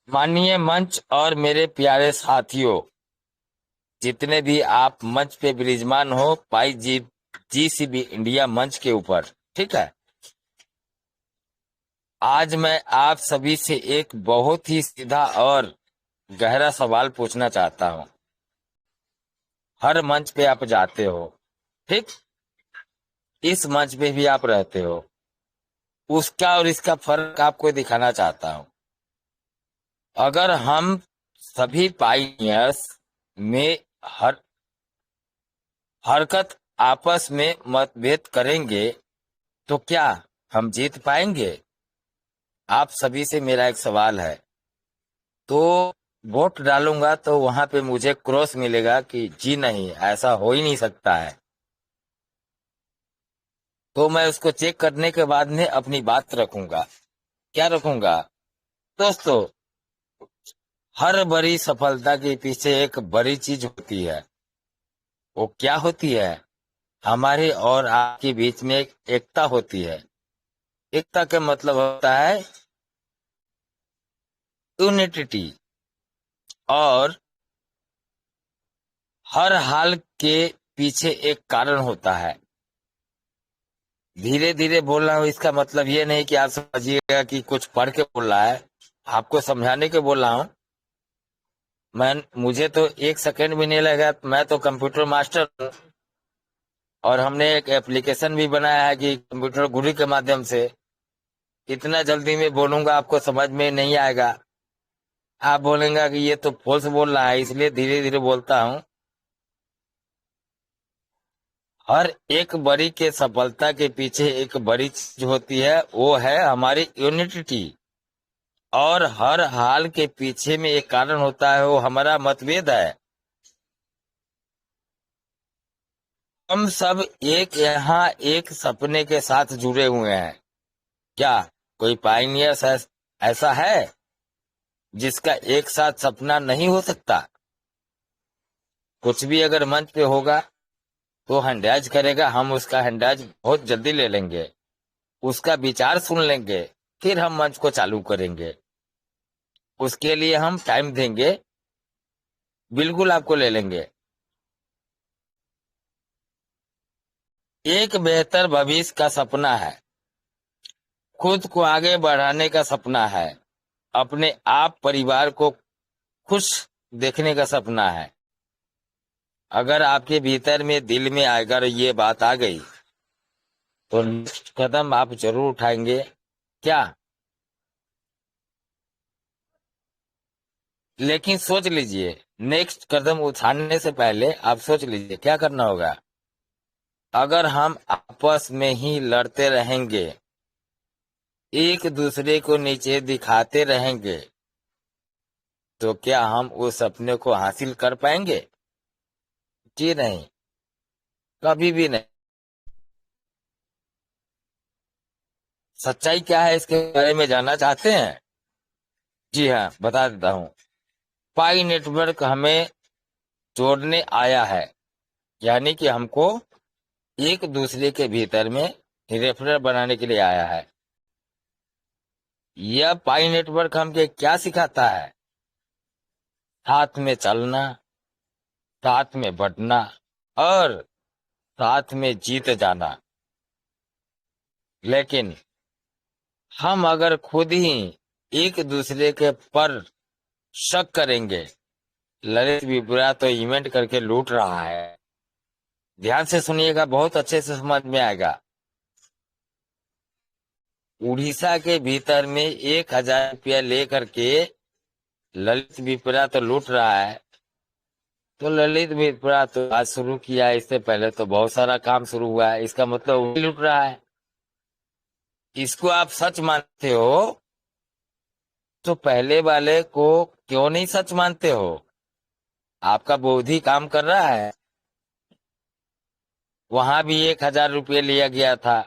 माननीय मंच और मेरे प्यारे साथियों, जितने भी आप मंच पे विराजमान हो पाई जीसीबी इंडिया मंच के ऊपर, ठीक है। आज मैं आप सभी से एक बहुत ही सीधा और गहरा सवाल पूछना चाहता हूं। हर मंच पे आप जाते हो, ठीक, इस मंच पे भी आप रहते हो, उसका और इसका फर्क आपको दिखाना चाहता हूं। अगर हम सभी पाइनियर्स में हरकत आपस में मतभेद करेंगे तो क्या हम जीत पाएंगे? आप सभी से मेरा एक सवाल है। तो वोट डालूंगा तो वहां पे मुझे क्रॉस मिलेगा कि जी नहीं, ऐसा हो ही नहीं सकता है। तो मैं उसको चेक करने के बाद में अपनी बात रखूंगा। क्या रखूंगा? दोस्तों, हर बड़ी सफलता के पीछे एक बड़ी चीज होती है। वो क्या होती है? हमारे और आपके बीच में एक एकता होती है। एकता का मतलब होता है यूनिटी, और हर हाल के पीछे एक कारण होता है। धीरे धीरे बोल रहा हूँ, इसका मतलब ये नहीं कि आप समझिएगा कि कुछ पढ़ के बोल रहा है, आपको समझाने के बोल रहा हूँ। मुझे तो 1 सेकंड भी नहीं लगा। मैं तो कंप्यूटर मास्टर हूँ, और हमने एक एप्लीकेशन भी बनाया है कि कंप्यूटर गुरु के माध्यम से। इतना जल्दी में बोलूंगा आपको समझ में नहीं आएगा, आप बोलेंगे कि ये तो फॉल्स बोल रहा है, इसलिए धीरे धीरे बोलता हूँ। हर एक बड़ी के सफलता के पीछे एक बड़ी चीज होती है, वो है हमारी यूनिटी। और हर हाल के पीछे में एक कारण होता है, वो हमारा मतभेद है। हम सब यहाँ एक सपने के साथ जुड़े हुए हैं। क्या कोई पाइनियर ऐसा है जिसका एक साथ सपना नहीं हो सकता? कुछ भी अगर मंच पे होगा तो हैंडराइज करेगा, हम उसका हैंडराइज बहुत जल्दी ले लेंगे, उसका विचार सुन लेंगे, फिर हम मंच को चालू करेंगे। उसके लिए हम टाइम देंगे, बिल्कुल आपको ले लेंगे। एक बेहतर भविष्य का सपना है, खुद को आगे बढ़ाने का सपना है, अपने आप परिवार को खुश देखने का सपना है। अगर आपके भीतर में दिल में अगर ये बात आ गई तो नेक्स्ट कदम आप जरूर उठाएंगे। क्या? लेकिन सोच लीजिए, नेक्स्ट कदम उठाने से पहले आप सोच लीजिए क्या करना होगा। अगर हम आपस में ही लड़ते रहेंगे, एक दूसरे को नीचे दिखाते रहेंगे, तो क्या हम उस सपने को हासिल कर पाएंगे? जी नहीं, कभी भी नहीं। सच्चाई क्या है इसके बारे में जानना चाहते हैं? जी हाँ, बता देता हूँ। पाई नेटवर्क हमें जोड़ने आया है, यानी कि हमको एक दूसरे के भीतर में रेफरल बनाने के लिए आया है। यह पाई नेटवर्क हमके क्या सिखाता है? साथ में चलना, साथ में बढ़ना और साथ में जीत जाना। लेकिन हम अगर खुद ही एक दूसरे के पर शक करेंगे, ललित विपुरा तो इवेंट करके लूट रहा है। ध्यान से सुनिएगा, बहुत अच्छे से समझ में आएगा। उड़ीसा के भीतर में 1000 रुपया लेकर के ललित विपुरा तो लूट रहा है। तो ललित विपुरा तो आज शुरू किया, इससे पहले तो बहुत सारा काम शुरू हुआ है, इसका मतलब वो लूट रहा है। इसको आप सच मानते हो तो पहले वाले को क्यों नहीं सच मानते हो? आपका बुद्धि काम कर रहा है। वहां भी 1000 रुपये लिया गया था,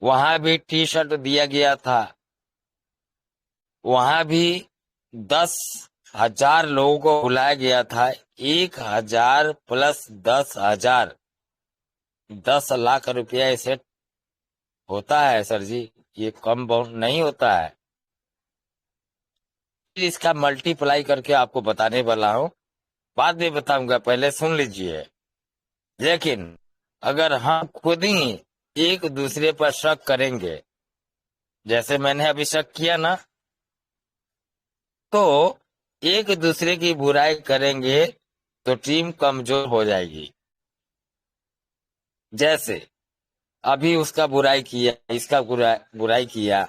वहां भी टी शर्ट दिया गया था, वहां भी 10,000 लोगों को बुलाया गया था। 1000 प्लस 10,000, 10 लाख रुपया इसे होता है सर जी, ये कम बहुत नहीं होता है। इसका मल्टीप्लाई करके आपको बताने वाला हूँ, बाद में बताऊंगा, पहले सुन लीजिए। लेकिन अगर हम खुद ही एक दूसरे पर शक करेंगे, जैसे मैंने अभी शक किया ना, तो एक दूसरे की बुराई करेंगे तो टीम कमजोर हो जाएगी। जैसे अभी उसका बुराई किया, इसका बुराई किया,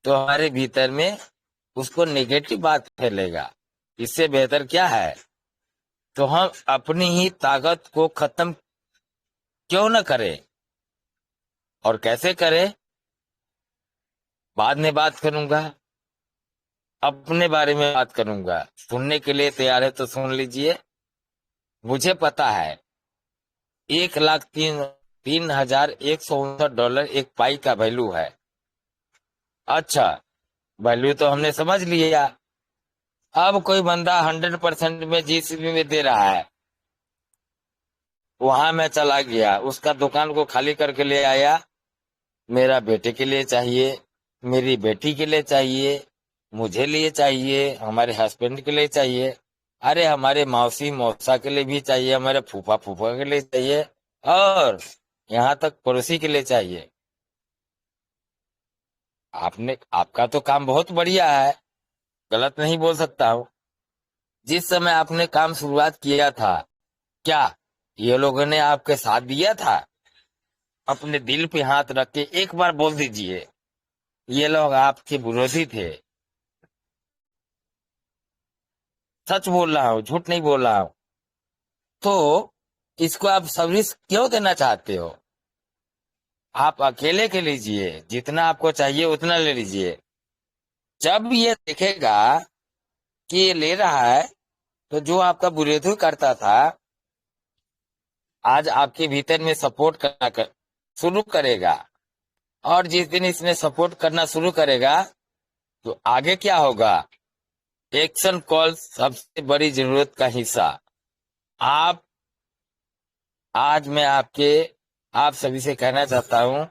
तो हमारे भीतर में उसको नेगेटिव बात फैलेगा। इससे बेहतर क्या है, तो हम अपनी ही ताकत को खत्म क्यों न करें, और कैसे करें बाद में बात करूंगा, अपने बारे में बात करूंगा। सुनने के लिए तैयार है तो सुन लीजिए। मुझे पता है 1,03,159 एक पाई का वैल्यू है। अच्छा, वैल्यू तो हमने समझ लिया। अब कोई बंदा 100% में जीसीबी में दे रहा है, वहां मैं चला गया, उसका दुकान को खाली करके ले आया। मेरा बेटे के लिए चाहिए, मेरी बेटी के लिए चाहिए, मुझे लिए चाहिए, हमारे हस्बैंड के लिए चाहिए, अरे हमारे मौसी मौसा के लिए भी चाहिए, हमारे फूफा फूफा के लिए चाहिए, और यहाँ तक पड़ोसी के लिए चाहिए। आपका तो काम बहुत बढ़िया है, गलत नहीं बोल सकता हूँ। जिस समय आपने काम शुरुआत किया था, क्या ये लोगों ने आपके साथ दिया था? अपने दिल पे हाथ रख के एक बार बोल दीजिए, ये लोग आपके विरोधी थे। सच बोल रहा हूँ, झूठ नहीं बोल रहा हूँ। तो इसको आप सर्विस क्यों देना चाहते हो? आप अकेले के लीजिए, जितना आपको चाहिए उतना ले लीजिए। जब ये देखेगा कि ये ले रहा है, तो जो आपका विरोधी करता था, आज आपके भीतर में सपोर्ट करना शुरू करेगा। और जिस दिन इसने सपोर्ट करना शुरू करेगा, तो आगे क्या होगा? एक्शन कॉल सबसे बड़ी जरूरत का हिस्सा। आज मैं आप सभी से कहना चाहता हूं,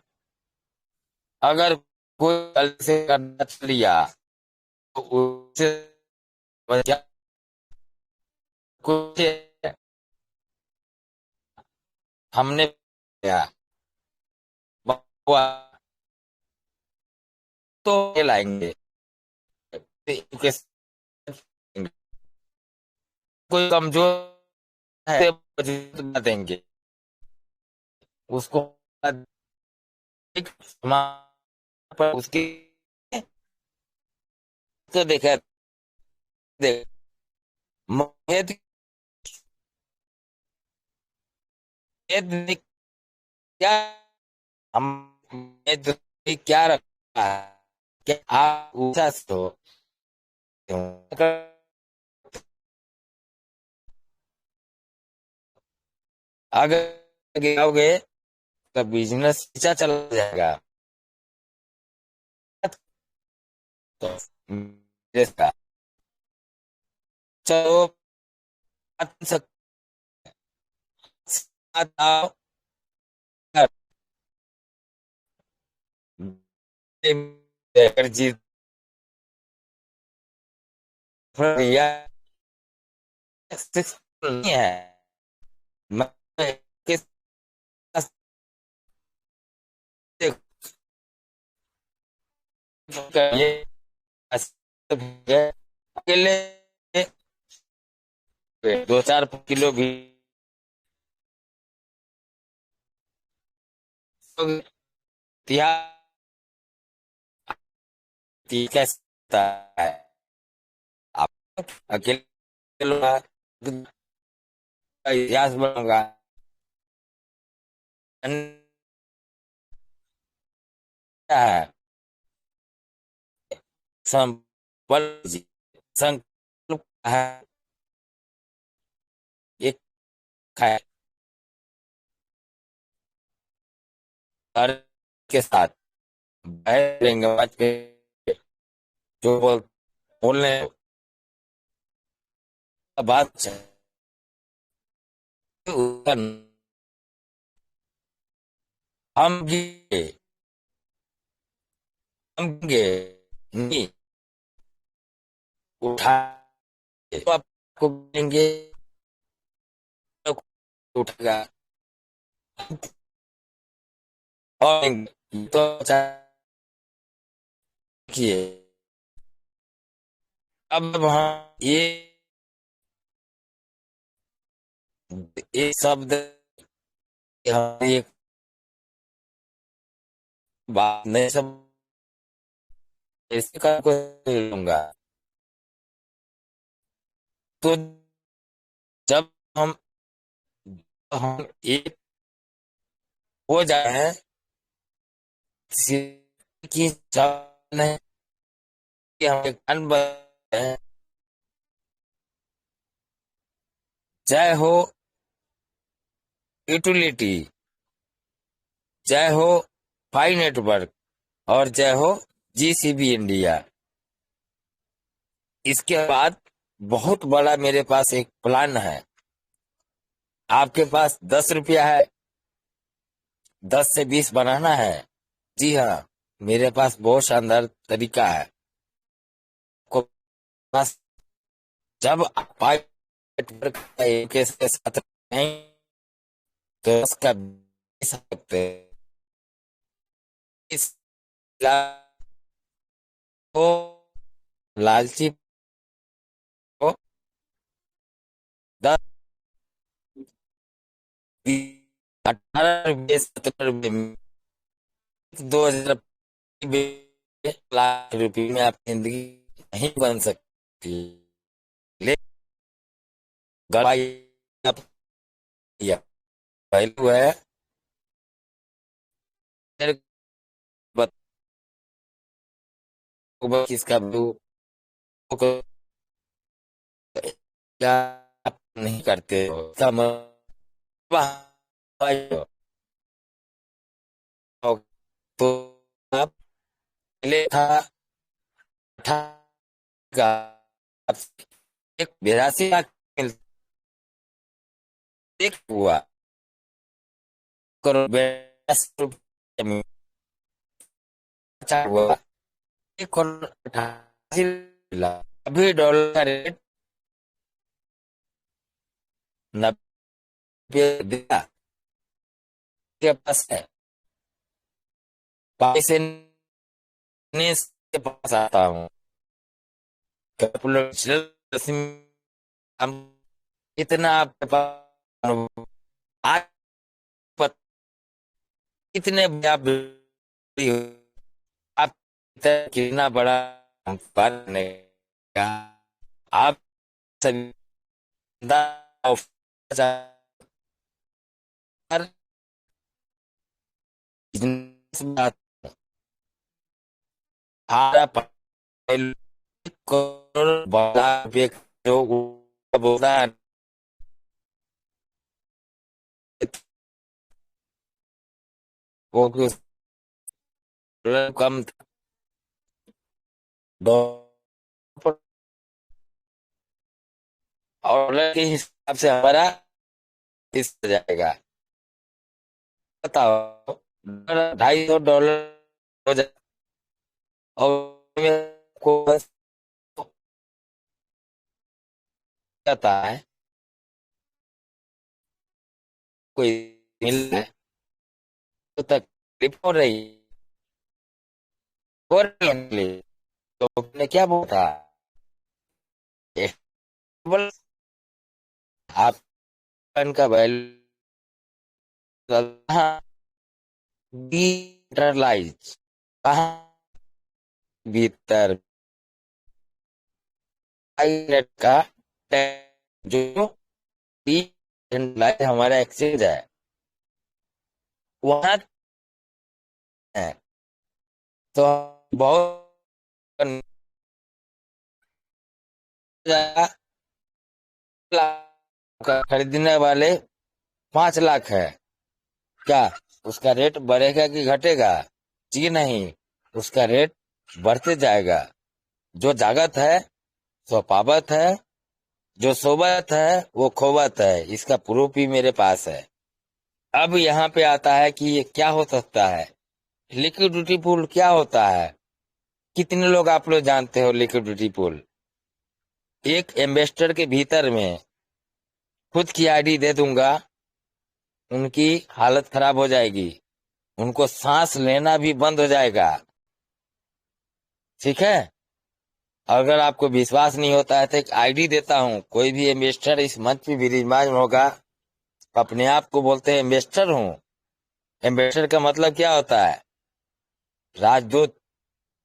अगर कोई गलती से करना चल लिया, तो उससे कुछ हमने तो लाएंगे, कोई कमजोर है बता देंगे उसको, एक पर उसकी तो देखा देख मोहित ने क्या, हम ने क्या रखा है, क्या आप ऊंचा तो अगर गिराओगे तो बिजनेस पीछा चला जाएगा। तो इसका चलो आओ, जीत नहीं है, मैं किस ये अकेले 2-4 किलो भी कैसा है? आप अकेले लोग का इतिहास बनूंगा, है संबल संकल्प है, एक है घर के साथ बैठेंगे, बात के जो बोलने का बात हम गे नहीं उठा तो आपको देंगे तो उठेगा और तो किए अब वहाँ ये शब्द यहाँ एक बात नहीं सब इसका कोई लूंगा तो जब हम एक हो जाए की चाहना है कि हम एक अनबन है। जय हो यूटिलिटी, जय हो पाई नेटवर्क और जय हो जीसीबी इंडिया। इसके बाद बहुत बड़ा मेरे पास एक प्लान है। आपके पास 10 रुपया है, 10 से 20 बनाना है। जी हाँ, मेरे पास बहुत शानदार तरीका है। को पास जब आप पाई नेटवर्क के साथ रहें तो इसका सकते इस को लालची को 10 18 रुपये 17 रुपये 2000 लाख रुपये में आपकी जिंदगी नहीं बन सकती। ले पहलू है किसका क्या आप नहीं करते हो तो आप पहले था एक 82 लाख एक हुआ करोड़ 82 रुपये हुआ 1 करोड़ 88 लाख। अभी डॉलर का रेट 90 दिया के पास है। पैसे के पास आता हूँ हम इतना आपके पास आज कितने आप कितना बड़ा करने का आप सभी करोड़ जो बोला वो कम और के हिसाब से हमारा इस जाएगा। बताओ $250 हो जाए और को जाता है कोई मिल है तो तकलीफ हो रही तो आपने क्या बोला आप का डिसेंट्रलाइज कहाँ भीतर नेट का जो डिसेंट्रलाइज हमारा एक्सचेंज है वहां है तो बहुत खरीदने वाले 5 लाख है। क्या उसका रेट बढ़ेगा कि घटेगा? जी नहीं, उसका रेट बढ़ते जाएगा। जो जागत है सो पावत है, जो सोबत है वो खोबत है। इसका प्रूफ भी मेरे पास है। अब यहाँ पे आता है कि ये क्या हो सकता है। लिक्विडिटी पूल क्या होता है? कितने लोग आप लोग जानते हो लिक्विडिटी पूल? एक इन्वेस्टर के भीतर में खुद की आईडी दे दूंगा, उनकी हालत खराब हो जाएगी, उनको सांस लेना भी बंद हो जाएगा। ठीक है, अगर आपको विश्वास नहीं होता है तो एक आईडी देता हूं। कोई भी इन्वेस्टर इस मंच पे विराजमान होगा, अपने आप को बोलते हैं इन्वेस्टर हूं। इन्वेस्टर का मतलब क्या होता है? राजदूत।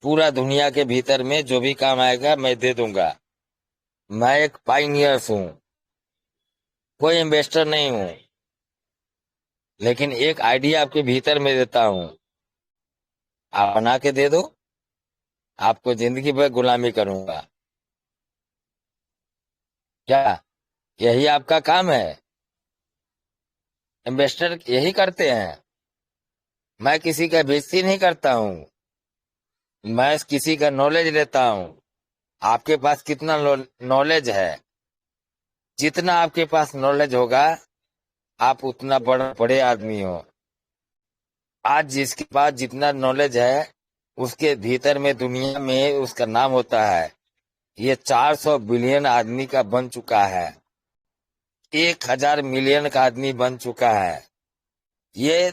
पूरा दुनिया के भीतर में जो भी काम आएगा मैं दे दूंगा। मैं एक पाइनियर्स हूं, कोई इन्वेस्टर नहीं हूं, लेकिन एक आइडिया आपके भीतर में देता हूं, आप बना के दे दो, आपको जिंदगी भर गुलामी करूंगा। क्या यही आपका काम है? इन्वेस्टर यही करते हैं। मैं किसी का बेइज्जती नहीं करता हूं, मैं किसी का नॉलेज लेता हूं। आपके पास कितना नॉलेज है? जितना आपके पास नॉलेज होगा आप उतना बड़े आदमी हो। आज जिसके पास जितना नॉलेज है उसके भीतर में दुनिया में उसका नाम होता है। ये 400 बिलियन आदमी का बन चुका है, 1000 मिलियन का आदमी बन चुका है, ये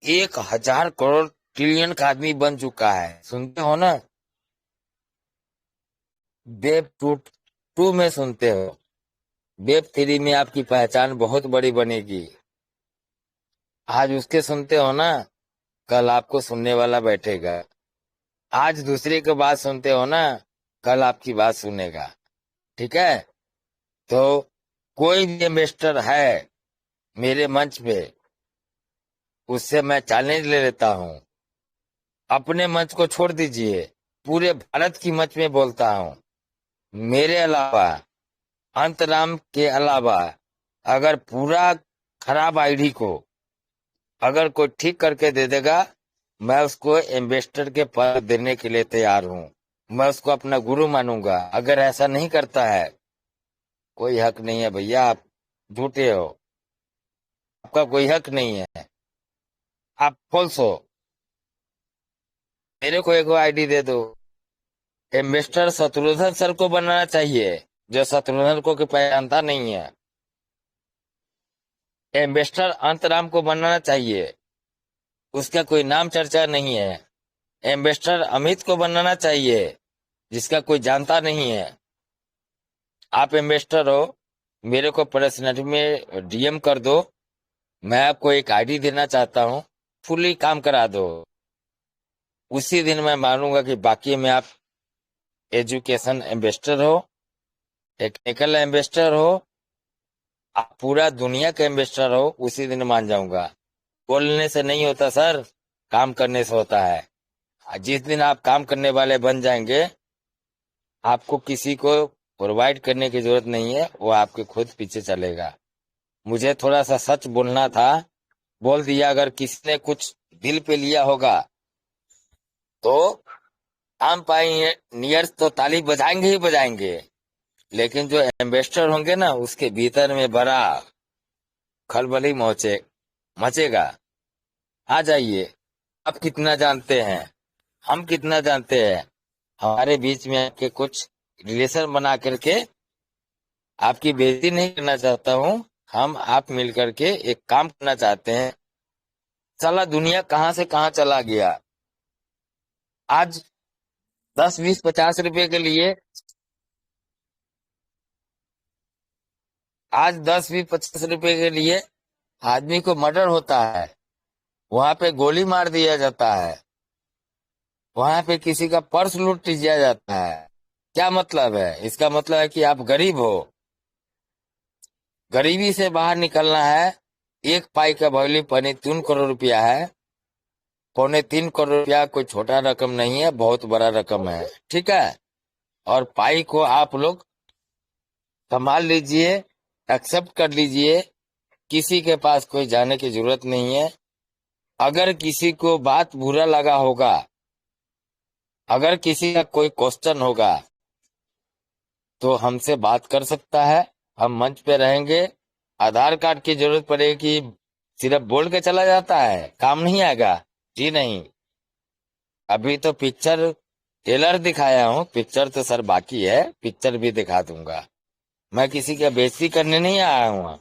1000 करोड़ ट्रिलियन का आदमी बन चुका है। सुनते हो ना? वेब टू में सुनते हो, वेब 3 में आपकी पहचान बहुत बड़ी बनेगी। आज उसके सुनते हो ना, कल आपको सुनने वाला बैठेगा। आज दूसरे की बात सुनते हो ना, कल आपकी बात सुनेगा। ठीक है, तो कोई भी इन्वेस्टर है मेरे मंच पे, उससे मैं चैलेंज ले लेता हूं। अपने मंच को छोड़ दीजिए, पूरे भारत की मंच में बोलता हूं। मेरे अलावा, अंतराम के अलावा, अगर पूरा खराब आईडी को अगर कोई ठीक करके दे देगा, मैं उसको इन्वेस्टर के पद देने के लिए तैयार हूं। मैं उसको अपना गुरु मानूंगा। अगर ऐसा नहीं करता है, कोई हक नहीं है भैया, आप झूठे हो, आपका कोई हक नहीं है, आप फॉल्स हो। मेरे को एक आईडी दे दो। इन्वेस्टर शत्रुघ्न सर को बनाना चाहिए, जो शत्रुघ्न को पहचानता नहीं है। इन्वेस्टर अंतराम को बनाना चाहिए, उसका कोई नाम चर्चा नहीं है। इन्वेस्टर अमित को बनाना चाहिए, जिसका कोई जानता नहीं है। आप इन्वेस्टर हो, मेरे को पर्सनली में डीएम कर दो, मैं आपको एक आईडी देना चाहता हूं, फुली काम करा दो। उसी दिन मैं मानूंगा कि बाकी में आप एजुकेशन इन्वेस्टर हो, टेक्निकल इन्वेस्टर हो, आप पूरा दुनिया का इन्वेस्टर हो, उसी दिन मान जाऊंगा। बोलने से नहीं होता सर, काम करने से होता है। जिस दिन आप काम करने वाले बन जाएंगे, आपको किसी को प्रोवाइड करने की जरूरत नहीं है, वो आपके खुद पीछे चलेगा। मुझे थोड़ा सा सच बोलना था, बोल दिया। अगर किसी ने कुछ दिल पे लिया होगा तो आम पाइनियर्स तो ताली बजाएंगे ही बजाएंगे, लेकिन जो इन्वेस्टर होंगे ना, उसके भीतर में बड़ा खलबली मचेगा। आ जाइए, आप कितना जानते हैं, हम कितना जानते हैं। हमारे बीच में आपके कुछ रिलेशन बना करके आपकी बेइज्जती नहीं करना चाहता हूं। हम आप मिल करके एक काम करना चाहते हैं। साला दुनिया कहां से कहां चला गया। आज 10, 20, 50 रुपए के लिए, आज 10, 20, 50 रुपए के लिए आदमी को मर्डर होता है, वहां पे गोली मार दिया जाता है, वहां पे किसी का पर्स लूट लिया जाता है। क्या मतलब है? इसका मतलब है कि आप गरीब हो। गरीबी से बाहर निकलना है। एक पाई का वैल्यू 3 करोड़ रुपया है। 3.25 करोड़ रुपया कोई छोटा रकम नहीं है, बहुत बड़ा रकम है। ठीक है, और पाई को आप लोग संभाल लीजिए, एक्सेप्ट कर लीजिए। किसी के पास कोई जाने की जरूरत नहीं है। अगर किसी को बात बुरा लगा होगा, अगर किसी का कोई क्वेश्चन होगा, तो हमसे बात कर सकता है। हम मंच पे रहेंगे। आधार कार्ड की जरूरत पड़ेगी, सिर्फ बोल के चला जाता है, काम नहीं आएगा जी नहीं। अभी तो पिक्चर टेलर दिखाया हूँ, पिक्चर तो सर बाकी है, पिक्चर भी दिखा दूंगा। मैं किसी का बेइज्जती करने नहीं आया हूँ।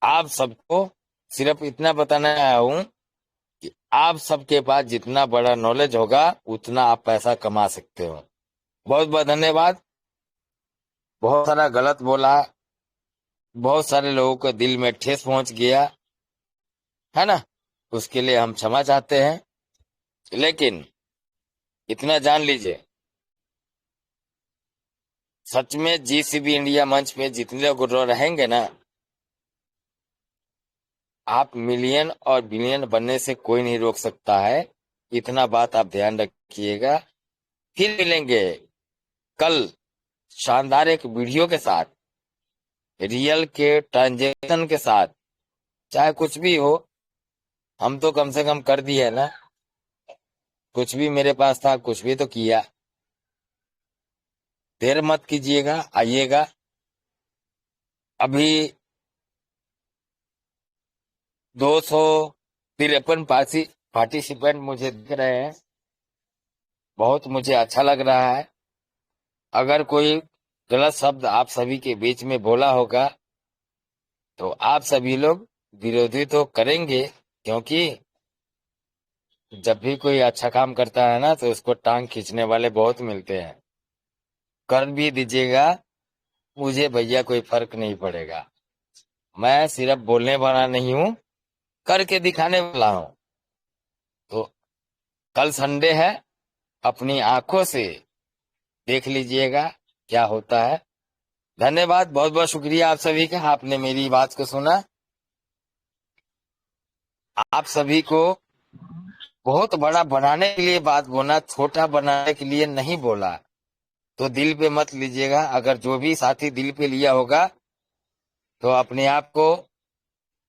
आप सबको सिर्फ इतना बताने आया हूँ कि आप सबके पास जितना बड़ा नॉलेज होगा उतना आप पैसा कमा सकते हो। बहुत बहुत धन्यवाद। बहुत सारा गलत बोला, बहुत सारे लोगों को दिल में ठेस पहुंच गया है ना, उसके लिए हम क्षमा चाहते हैं। लेकिन इतना जान लीजिए, सच में जीसीबी इंडिया मंच पे जितने लोग रहेंगे ना, आप मिलियन और बिलियन बनने से कोई नहीं रोक सकता है। इतना बात आप ध्यान रखिएगा। फिर मिलेंगे कल शानदार एक वीडियो के साथ, रियल के ट्रांजेक्शन के साथ। चाहे कुछ भी हो, हम तो कम से कम कर दिए ना, कुछ भी मेरे पास था, कुछ भी तो किया। देर मत कीजिएगा, आइएगा। अभी 253 पार्टिसिपेंट मुझे दिख रहे हैं। बहुत मुझे अच्छा लग रहा है। अगर कोई गलत शब्द आप सभी के बीच में बोला होगा तो आप सभी लोग विरोधी तो करेंगे, क्योंकि जब भी कोई अच्छा काम करता है ना तो उसको टांग खींचने वाले बहुत मिलते हैं। कर भी दीजिएगा, मुझे भैया कोई फर्क नहीं पड़ेगा। मैं सिर्फ बोलने वाला नहीं हूँ, करके दिखाने वाला हूँ। तो कल संडे है, अपनी आंखों से देख लीजिएगा क्या होता है। धन्यवाद, बहुत बहुत शुक्रिया आप सभी का, आपने मेरी बात को सुना। आप सभी को बहुत बड़ा बनाने के लिए बात बोला, छोटा बनाने के लिए नहीं बोला। तो दिल पे मत लीजिएगा। अगर जो भी साथी दिल पे लिया होगा तो अपने आप को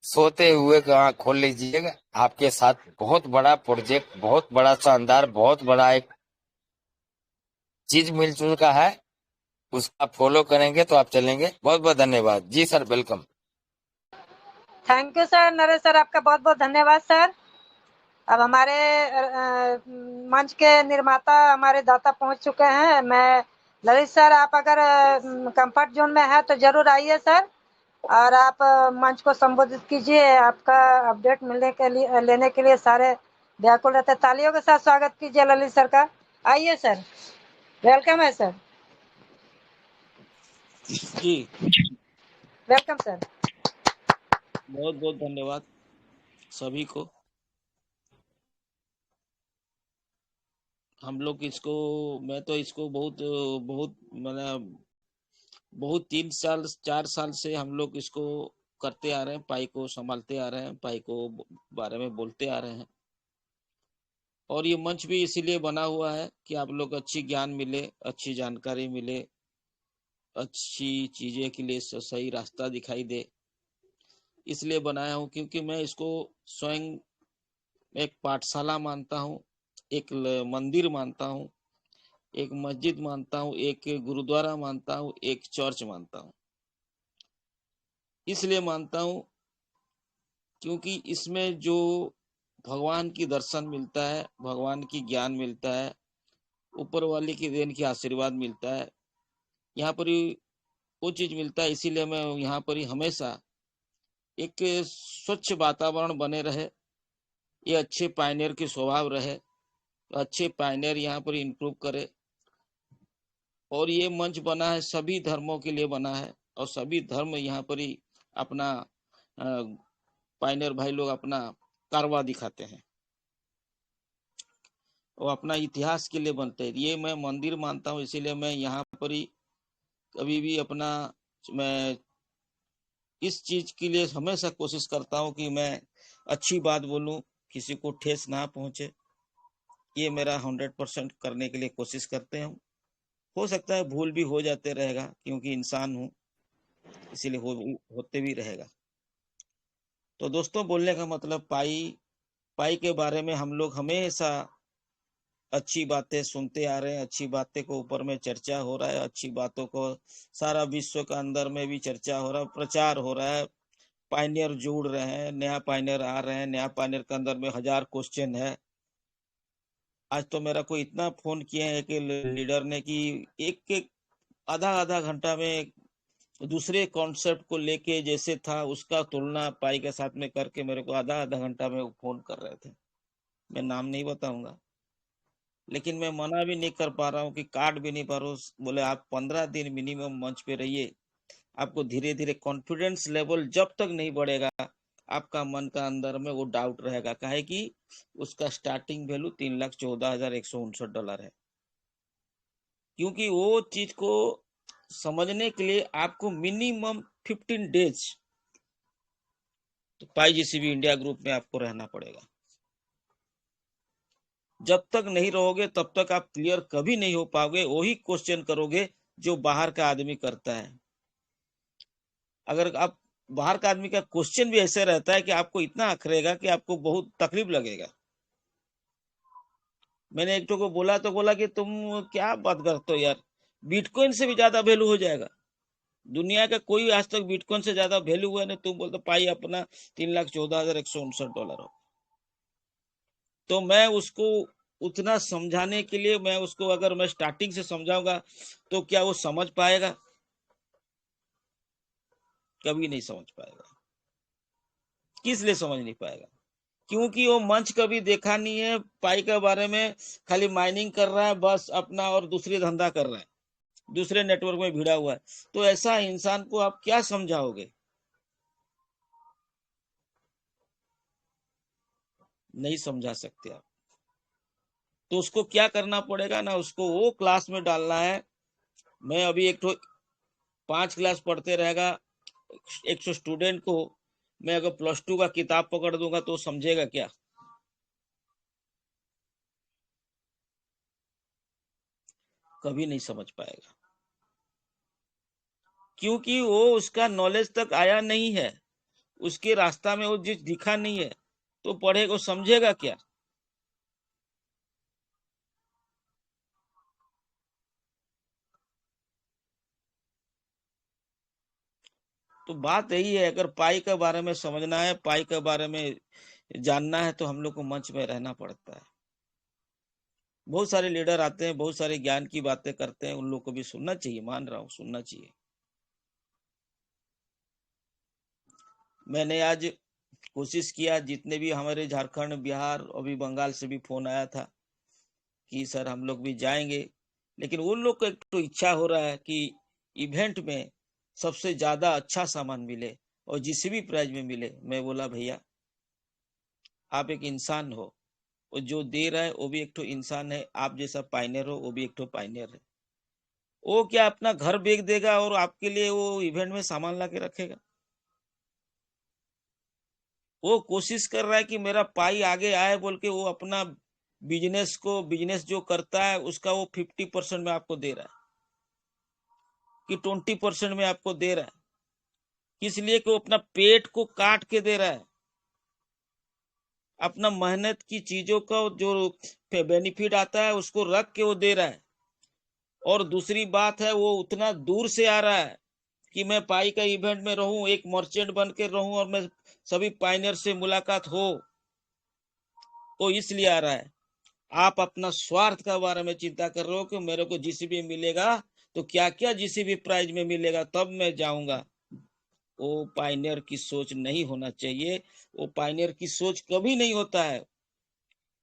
सोते हुए आंख खोल लीजिएगा। आपके साथ बहुत बड़ा प्रोजेक्ट, बहुत बड़ा शानदार, बहुत बड़ा एक चीज मिल चुका है, उसका फॉलो करेंगे तो आप चलेंगे। बहुत बहुत धन्यवाद जी sir, welcome. Thank you sir, Naresh sir, आपका बहुत बहुत धन्यवाद सर। अब हमारे मंच के निर्माता, हमारे दाता पहुंच चुके हैं। मैं ललित सर, आप अगर कंफर्ट जोन में है तो जरूर आइए सर, और आप मंच को संबोधित कीजिए। आपका अपडेट लेने के लिए सारे व्याकुल रहते हैं। तालियों के साथ स्वागत कीजिए ललित सर का। आइए सर, वेलकम है सर। जी, वेलकम सर। बहुत बहुत धन्यवाद सभी को। हम लोग इसको, मैं तो इसको बहुत बहुत मतलब बहुत 3 साल 4 साल से हम लोग इसको करते आ रहे हैं, पाई को संभालते आ रहे हैं, पाई को बारे में बोलते आ रहे हैं। और ये मंच भी इसीलिए बना हुआ है कि आप लोग अच्छी ज्ञान मिले, अच्छी जानकारी मिले, अच्छी चीजें के लिए सही रास्ता दिखाई दे, इसलिए बनाया हूँ। क्योंकि मैं इसको स्वयं एक पाठशाला मानता हूँ, एक मंदिर मानता हूँ, एक मस्जिद मानता हूँ, एक गुरुद्वारा मानता हूँ, एक चर्च मानता हूँ। इसलिए मानता हूँ क्योंकि इसमें जो भगवान की दर्शन मिलता है, भगवान की ज्ञान मिलता है, ऊपर वाले की देन की आशीर्वाद मिलता है, यहाँ पर वो चीज मिलता है। इसीलिए मैं यहाँ पर हमेशा एक स्वच्छ वातावरण बने रहे, ये अच्छे पायनियर के स्वभाव रहे, अच्छे पायनियर यहाँ पर इम्प्रूव करे। और ये मंच बना है, सभी धर्मों के लिए बना है, और सभी धर्म यहाँ पर ही अपना पायनियर भाई लोग अपना कारवा दिखाते हैं और अपना इतिहास के लिए बनते हैं। ये मैं मंदिर मानता हूँ, इसीलिए मैं यहाँ पर ही कभी भी अपना, मैं इस चीज के लिए हमेशा कोशिश करता हूँ कि मैं अच्छी बात बोलूं, किसी को ठेस ना पहुंचे। ये मेरा 100% करने के लिए कोशिश करते हैं। हो सकता है भूल भी हो जाते रहेगा, क्योंकि इंसान हूँ, इसीलिए होते भी रहेगा। तो दोस्तों, बोलने का मतलब पाई के बारे में हम लोग हमेशा अच्छी बातें सुनते आ रहे हैं, अच्छी बातें को ऊपर में चर्चा हो रहा है, अच्छी बातों को सारा विश्व का अंदर में भी चर्चा हो रहा है, प्रचार हो रहा है, पायनियर जुड़ रहे हैं, नया पायनियर आ रहे हैं, नया पायनियर के अंदर में 1000 क्वेश्चन है। आज तो मेरा को इतना फोन किए हैं कि लीडर ने कि एक आधा घंटा में दूसरे कॉन्सेप्ट को लेके जैसे था उसका तुलना पाई के साथ में करके मेरे को आधा घंटा में फोन कर रहे थे। मैं नाम नहीं बताऊंगा, लेकिन मैं मना भी नहीं कर पा रहा हूँ कि काट भी नहीं पा रहा हूँ। बोले आप 15 दिन मिनिमम मंच पे रहिए, आपको धीरे धीरे कॉन्फिडेंस लेवल जब तक नहीं बढ़ेगा आपका मन का अंदर में वो डाउट रहेगा। काहे कि उसका स्टार्टिंग वैल्यू $3,14,159 है। क्योंकि वो चीज को समझने के लिए आपको मिनिमम 15 डेज तो पाई जीसीबी इंडिया ग्रुप में आपको रहना पड़ेगा। जब तक नहीं रहोगे तब तक आप क्लियर कभी नहीं हो पाओगे। वही क्वेश्चन करोगे जो बाहर का आदमी करता है। अगर आप बाहर का आदमी का क्वेश्चन भी ऐसे रहता है कि आपको इतना अखरेगा कि आपको बहुत तकलीफ लगेगा। मैंने एक को बोला तो बोला कि तुम क्या बात करते हो यार, बिटकॉइन से भी ज्यादा वैल्यू हो जाएगा। दुनिया का कोई आज तक बिटकॉइन से ज्यादा वैल्यू हुआ नहीं। तुम बोलते पाई अपना $3,14,159 हो। तो मैं उसको उतना समझाने के लिए मैं उसको अगर मैं स्टार्टिंग से समझाऊंगा तो क्या वो समझ पाएगा? कभी नहीं समझ पाएगा। किस लिए समझ नहीं पाएगा? क्योंकि वो मंच कभी देखा नहीं है। पाई के बारे में खाली माइनिंग कर रहा है बस अपना, और दूसरी धंधा कर रहा है, दूसरे नेटवर्क में भिड़ा हुआ है। तो ऐसा इंसान को आप क्या समझाओगे? नहीं समझा सकते आप। तो उसको क्या करना पड़ेगा ना, उसको वो क्लास में डालना है। मैं अभी 5 क्लास पढ़ते रहेगा 100 स्टूडेंट को मैं अगर +2 का किताब पकड़ दूंगा तो समझेगा क्या? कभी नहीं समझ पाएगा। क्योंकि वो उसका नॉलेज तक आया नहीं है, उसके रास्ता में वो चीज दिखा नहीं है, तो पढ़ेगा समझेगा क्या? तो बात यही है, अगर पाई के बारे में समझना है, पाई के बारे में जानना है तो हम लोग को मंच में रहना पड़ता है। बहुत सारे लीडर आते हैं, बहुत सारे ज्ञान की बातें करते हैं, उन लोग को भी सुनना चाहिए। मान रहा हूँ सुनना चाहिए। मैंने आज कोशिश किया, जितने भी हमारे झारखंड, बिहार, अभी बंगाल से भी फोन आया था कि सर हम लोग भी जाएंगे, लेकिन उन लोग को एक तो इच्छा हो रहा है कि इवेंट में सबसे ज्यादा अच्छा सामान मिले और जिस भी प्राइज में मिले। मैं बोला भैया आप एक इंसान हो, और जो दे रहा है वो भी एक तो इंसान है, आप जैसा पाइनियर हो वो भी एक तो पाइनियर है। वो क्या अपना घर बेच देगा और आपके लिए वो इवेंट में सामान ला के रखेगा? वो कोशिश कर रहा है कि मेरा पाई आगे आए बोल के वो अपना बिजनेस जो करता है उसका वो 50% में आपको दे रहा है कि 20% में आपको दे रहा है। किस लिए? कि वो अपना पेट को काट के दे रहा है, अपना मेहनत की चीजों का जो बेनिफिट आता है उसको रख के वो दे रहा है। और दूसरी बात है वो उतना दूर से आ रहा है कि मैं पाई का इवेंट में रहूं, एक मर्चेंट बन के रहूं और मैं सभी पाइनियर से मुलाकात हो, वो इसलिए आ रहा है। आप अपना स्वार्थ का बारे में चिंता कर रहे हो कि मेरे को जीसीबी मिलेगा तो क्या क्या जीसीबी प्राइज में मिलेगा तब मैं जाऊंगा। वो पाइनियर की सोच नहीं होना चाहिए। वो पाइनियर की सोच कभी नहीं होता है।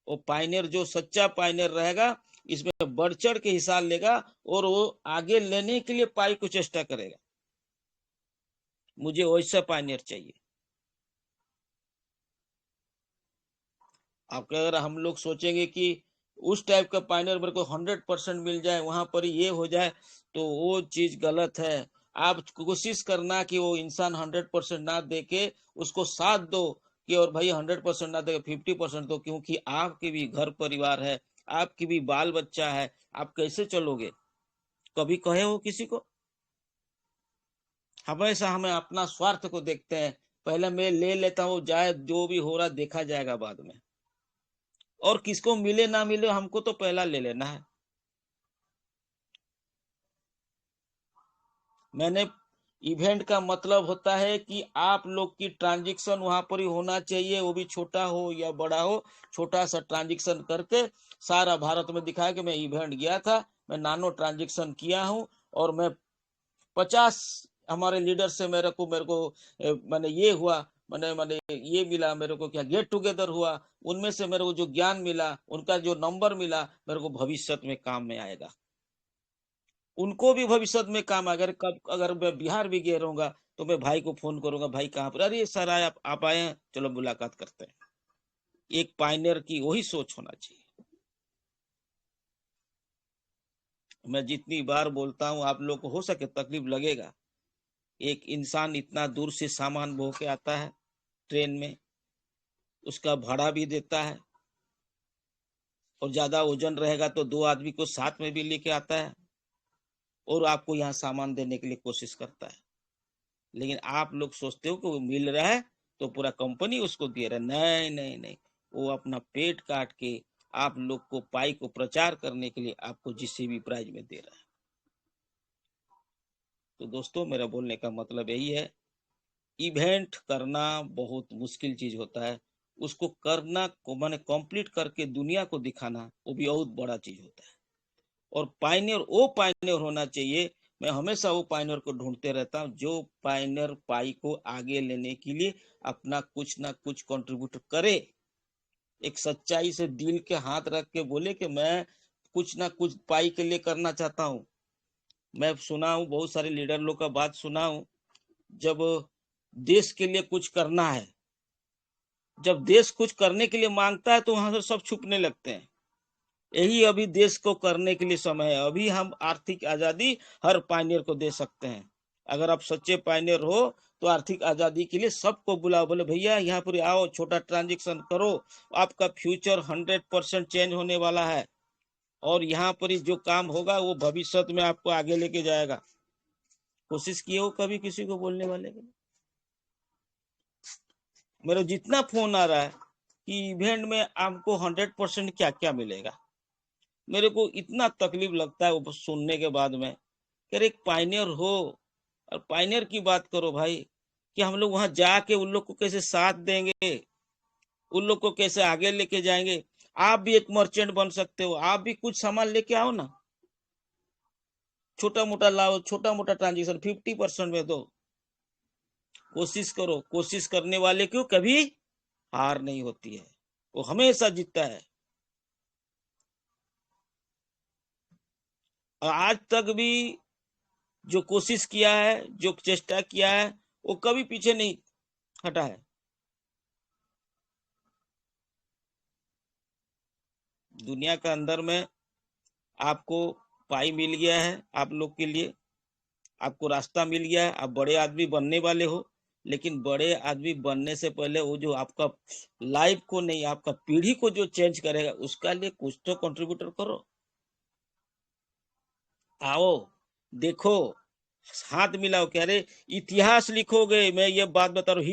वो पाइनियर जो सच्चा पाइनियर रहेगा इसमें बढ़ चढ़ के हिस्सा लेगा और वो आगे लेने के लिए पाई को चेष्टा करेगा। मुझे वैसा पाइनियर चाहिए। आप अगर हम लोग सोचेंगे कि उस टाइप का पाइनियर मेरे को 100% मिल जाए, वहां पर ये हो जाए, तो वो चीज गलत है। आप कोशिश करना कि वो इंसान 100% ना दे के उसको साथ दो कि और भाई 100% ना दे 50% दो, क्योंकि आपके भी घर परिवार है, आपकी भी बाल बच्चा है। आप कैसे चलोगे? कभी कहे हो किसी को? हमेशा हमें अपना स्वार्थ को देखते हैं। पहले मैं ले लेता हूँ, जाए जो भी हो रहा देखा जाएगा बाद में। और किसको मिले ना मिले हमको तो पहला ले लेना है। मैंने इवेंट का मतलब होता है कि आप लोग की ट्रांजैक्शन वहां पर ही होना चाहिए, वो भी छोटा हो या बड़ा हो, छोटा सा ट्रांजैक्शन करके सारा भारत में दिखाया कि मैं इवेंट गया था, मैं नानो ट्रांजैक्शन किया हूं और मैं 50 हमारे लीडर से मेरे को मैंने ये हुआ, मैंने ये मिला, मेरे को क्या गेट टुगेदर हुआ, उनमें से मेरे को जो ज्ञान मिला, उनका जो नंबर मिला, मेरे को भविष्य में काम में आएगा, उनको भी भविष्य में काम। अगर मैं बिहार भी गया रहूंगा तो मैं भाई को फोन करूंगा, भाई कहाँ पर, अरे सर आप आए हैं, चलो मुलाकात करते हैं। एक पायनियर की वही सोच होना चाहिए। मैं जितनी बार बोलता हूं, आप लोग को हो सके तकलीफ लगेगा, एक इंसान इतना दूर से सामान बो के आता है ट्रेन में, उसका भाड़ा भी देता है, और ज्यादा वजन रहेगा तो 2 आदमी को साथ में भी लेके आता है, और आपको यहाँ सामान देने के लिए कोशिश करता है। लेकिन आप लोग सोचते हो कि वो मिल रहा है तो पूरा कंपनी उसको दे रहा है। नहीं नहीं नहीं, वो अपना पेट काट के आप लोग को पाई को प्रचार करने के लिए आपको जिस भी प्राइज में दे रहा है। तो दोस्तों, मेरा बोलने का मतलब यही है, इवेंट करना बहुत मुश्किल चीज होता है, उसको करना को मैंने कंप्लीट करके दुनिया को दिखाना, वो भी बहुत बड़ा चीज होता है। और पायनियर वो पायनियर होना चाहिए, मैं हमेशा वो पायनियर को ढूंढते रहता हूँ जो पायनियर पाई को आगे लेने के लिए अपना कुछ ना कुछ कंट्रीब्यूट करे, एक सच्चाई से दिल के हाथ रख के बोले कि मैं कुछ ना कुछ पाई के लिए करना चाहता हूँ। मैं सुना हूँ, बहुत सारे लीडर लोग का बात सुना हूँ, जब देश के लिए कुछ करना है, जब देश कुछ करने के लिए मांगता है तो वहां से सब छुपने लगते हैं। यही अभी देश को करने के लिए समय है। अभी हम आर्थिक आजादी हर पायनियर को दे सकते हैं। अगर आप सच्चे पायनियर हो तो आर्थिक आजादी के लिए सबको बुलाओ, बोले भैया यहाँ पर आओ, छोटा ट्रांजैक्शन करो, आपका फ्यूचर 100% चेंज होने वाला है, और यहाँ पर जो काम होगा वो भविष्य में आपको आगे लेके जाएगा। कोशिश किए हो कभी किसी को बोलने वाले के? मेरा जितना फोन आ रहा है कि इवेंट में आपको 100% क्या क्या मिलेगा, मेरे को इतना तकलीफ लगता है वो सुनने के बाद में। अरे एक पायनियर हो और पायनियर की बात करो भाई, कि हम लोग वहां जाके उन लोग को कैसे साथ देंगे, उन लोग को कैसे आगे लेके जाएंगे। आप भी एक मर्चेंट बन सकते हो, आप भी कुछ सामान लेके आओ ना, छोटा मोटा लाओ, छोटा मोटा ट्रांजेक्शन 50% में दो, कोशिश करो। कोशिश करने वाले क्यों कभी हार नहीं होती है, वो हमेशा जीतता है। और आज तक भी जो कोशिश किया है, जो चेष्टा किया है, वो कभी पीछे नहीं हटा है। दुनिया का अंदर में आपको पाई मिल गया है, आप लोग के लिए आपको रास्ता मिल गया है, आप बड़े आदमी बनने वाले हो। लेकिन बड़े आदमी बनने से पहले वो जो आपका लाइफ को नहीं, आपका पीढ़ी को जो चेंज करेगा, उसका लिए कुछ तो कंट्रीब्यूटर करो। आओ, देखो, हाथ मिलाओ, कह रहे इतिहास लिखोगे। मैं ये बात बता रहा हूँ,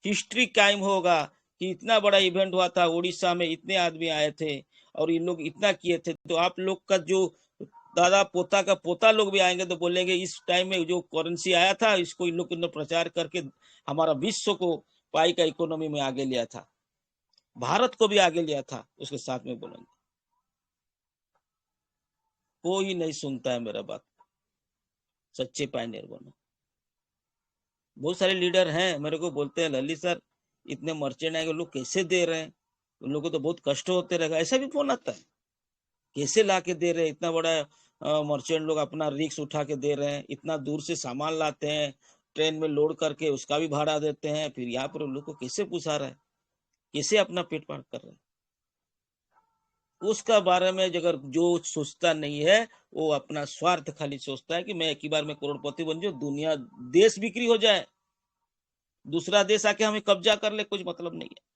हिस्ट्री कायम होगा कि इतना बड़ा इवेंट हुआ था उड़ीसा में, इतने आदमी आए थे और इन लोग इतना किए थे। तो आप लोग का जो दादा पोता का पोता लोग भी आएंगे तो बोलेंगे इस टाइम में जो करेंसी आया था, इसको इन लोग ने प्रचार करके हमारा विश्व को पाई का इकोनॉमी में आगे लिया था, भारत को भी आगे लिया था, उसके साथ में बोलेंगे। कोई नहीं सुनता है मेरा बात। सच्चे पायनियर बनो। बहुत सारे लीडर हैं मेरे को बोलते हैं, ललित सर इतने मर्चेंट आएंगे, लोग कैसे दे रहे हैं, उन लोगों को तो बहुत कष्ट होते रहेगा। ऐसा भी फोन आता है, कैसे ला के दे रहे हैं, इतना बड़ा मर्चेंट लोग अपना रिक्स उठा के दे रहे हैं, इतना दूर से सामान लाते हैं, ट्रेन में लोड करके उसका भी भाड़ा देते हैं, फिर यहाँ पर उन लोग को कैसे पुसा रहा है, कैसे अपना पेट पाट कर रहे हैं। उसका बारे में अगर जो सोचता नहीं है, वो अपना स्वार्थ खाली सोचता है कि मैं एक ही बार में करोड़पति बन जाऊं, दुनिया देश बिक्री हो जाए, दूसरा देश आके हमें कब्जा कर ले, कुछ मतलब नहीं है।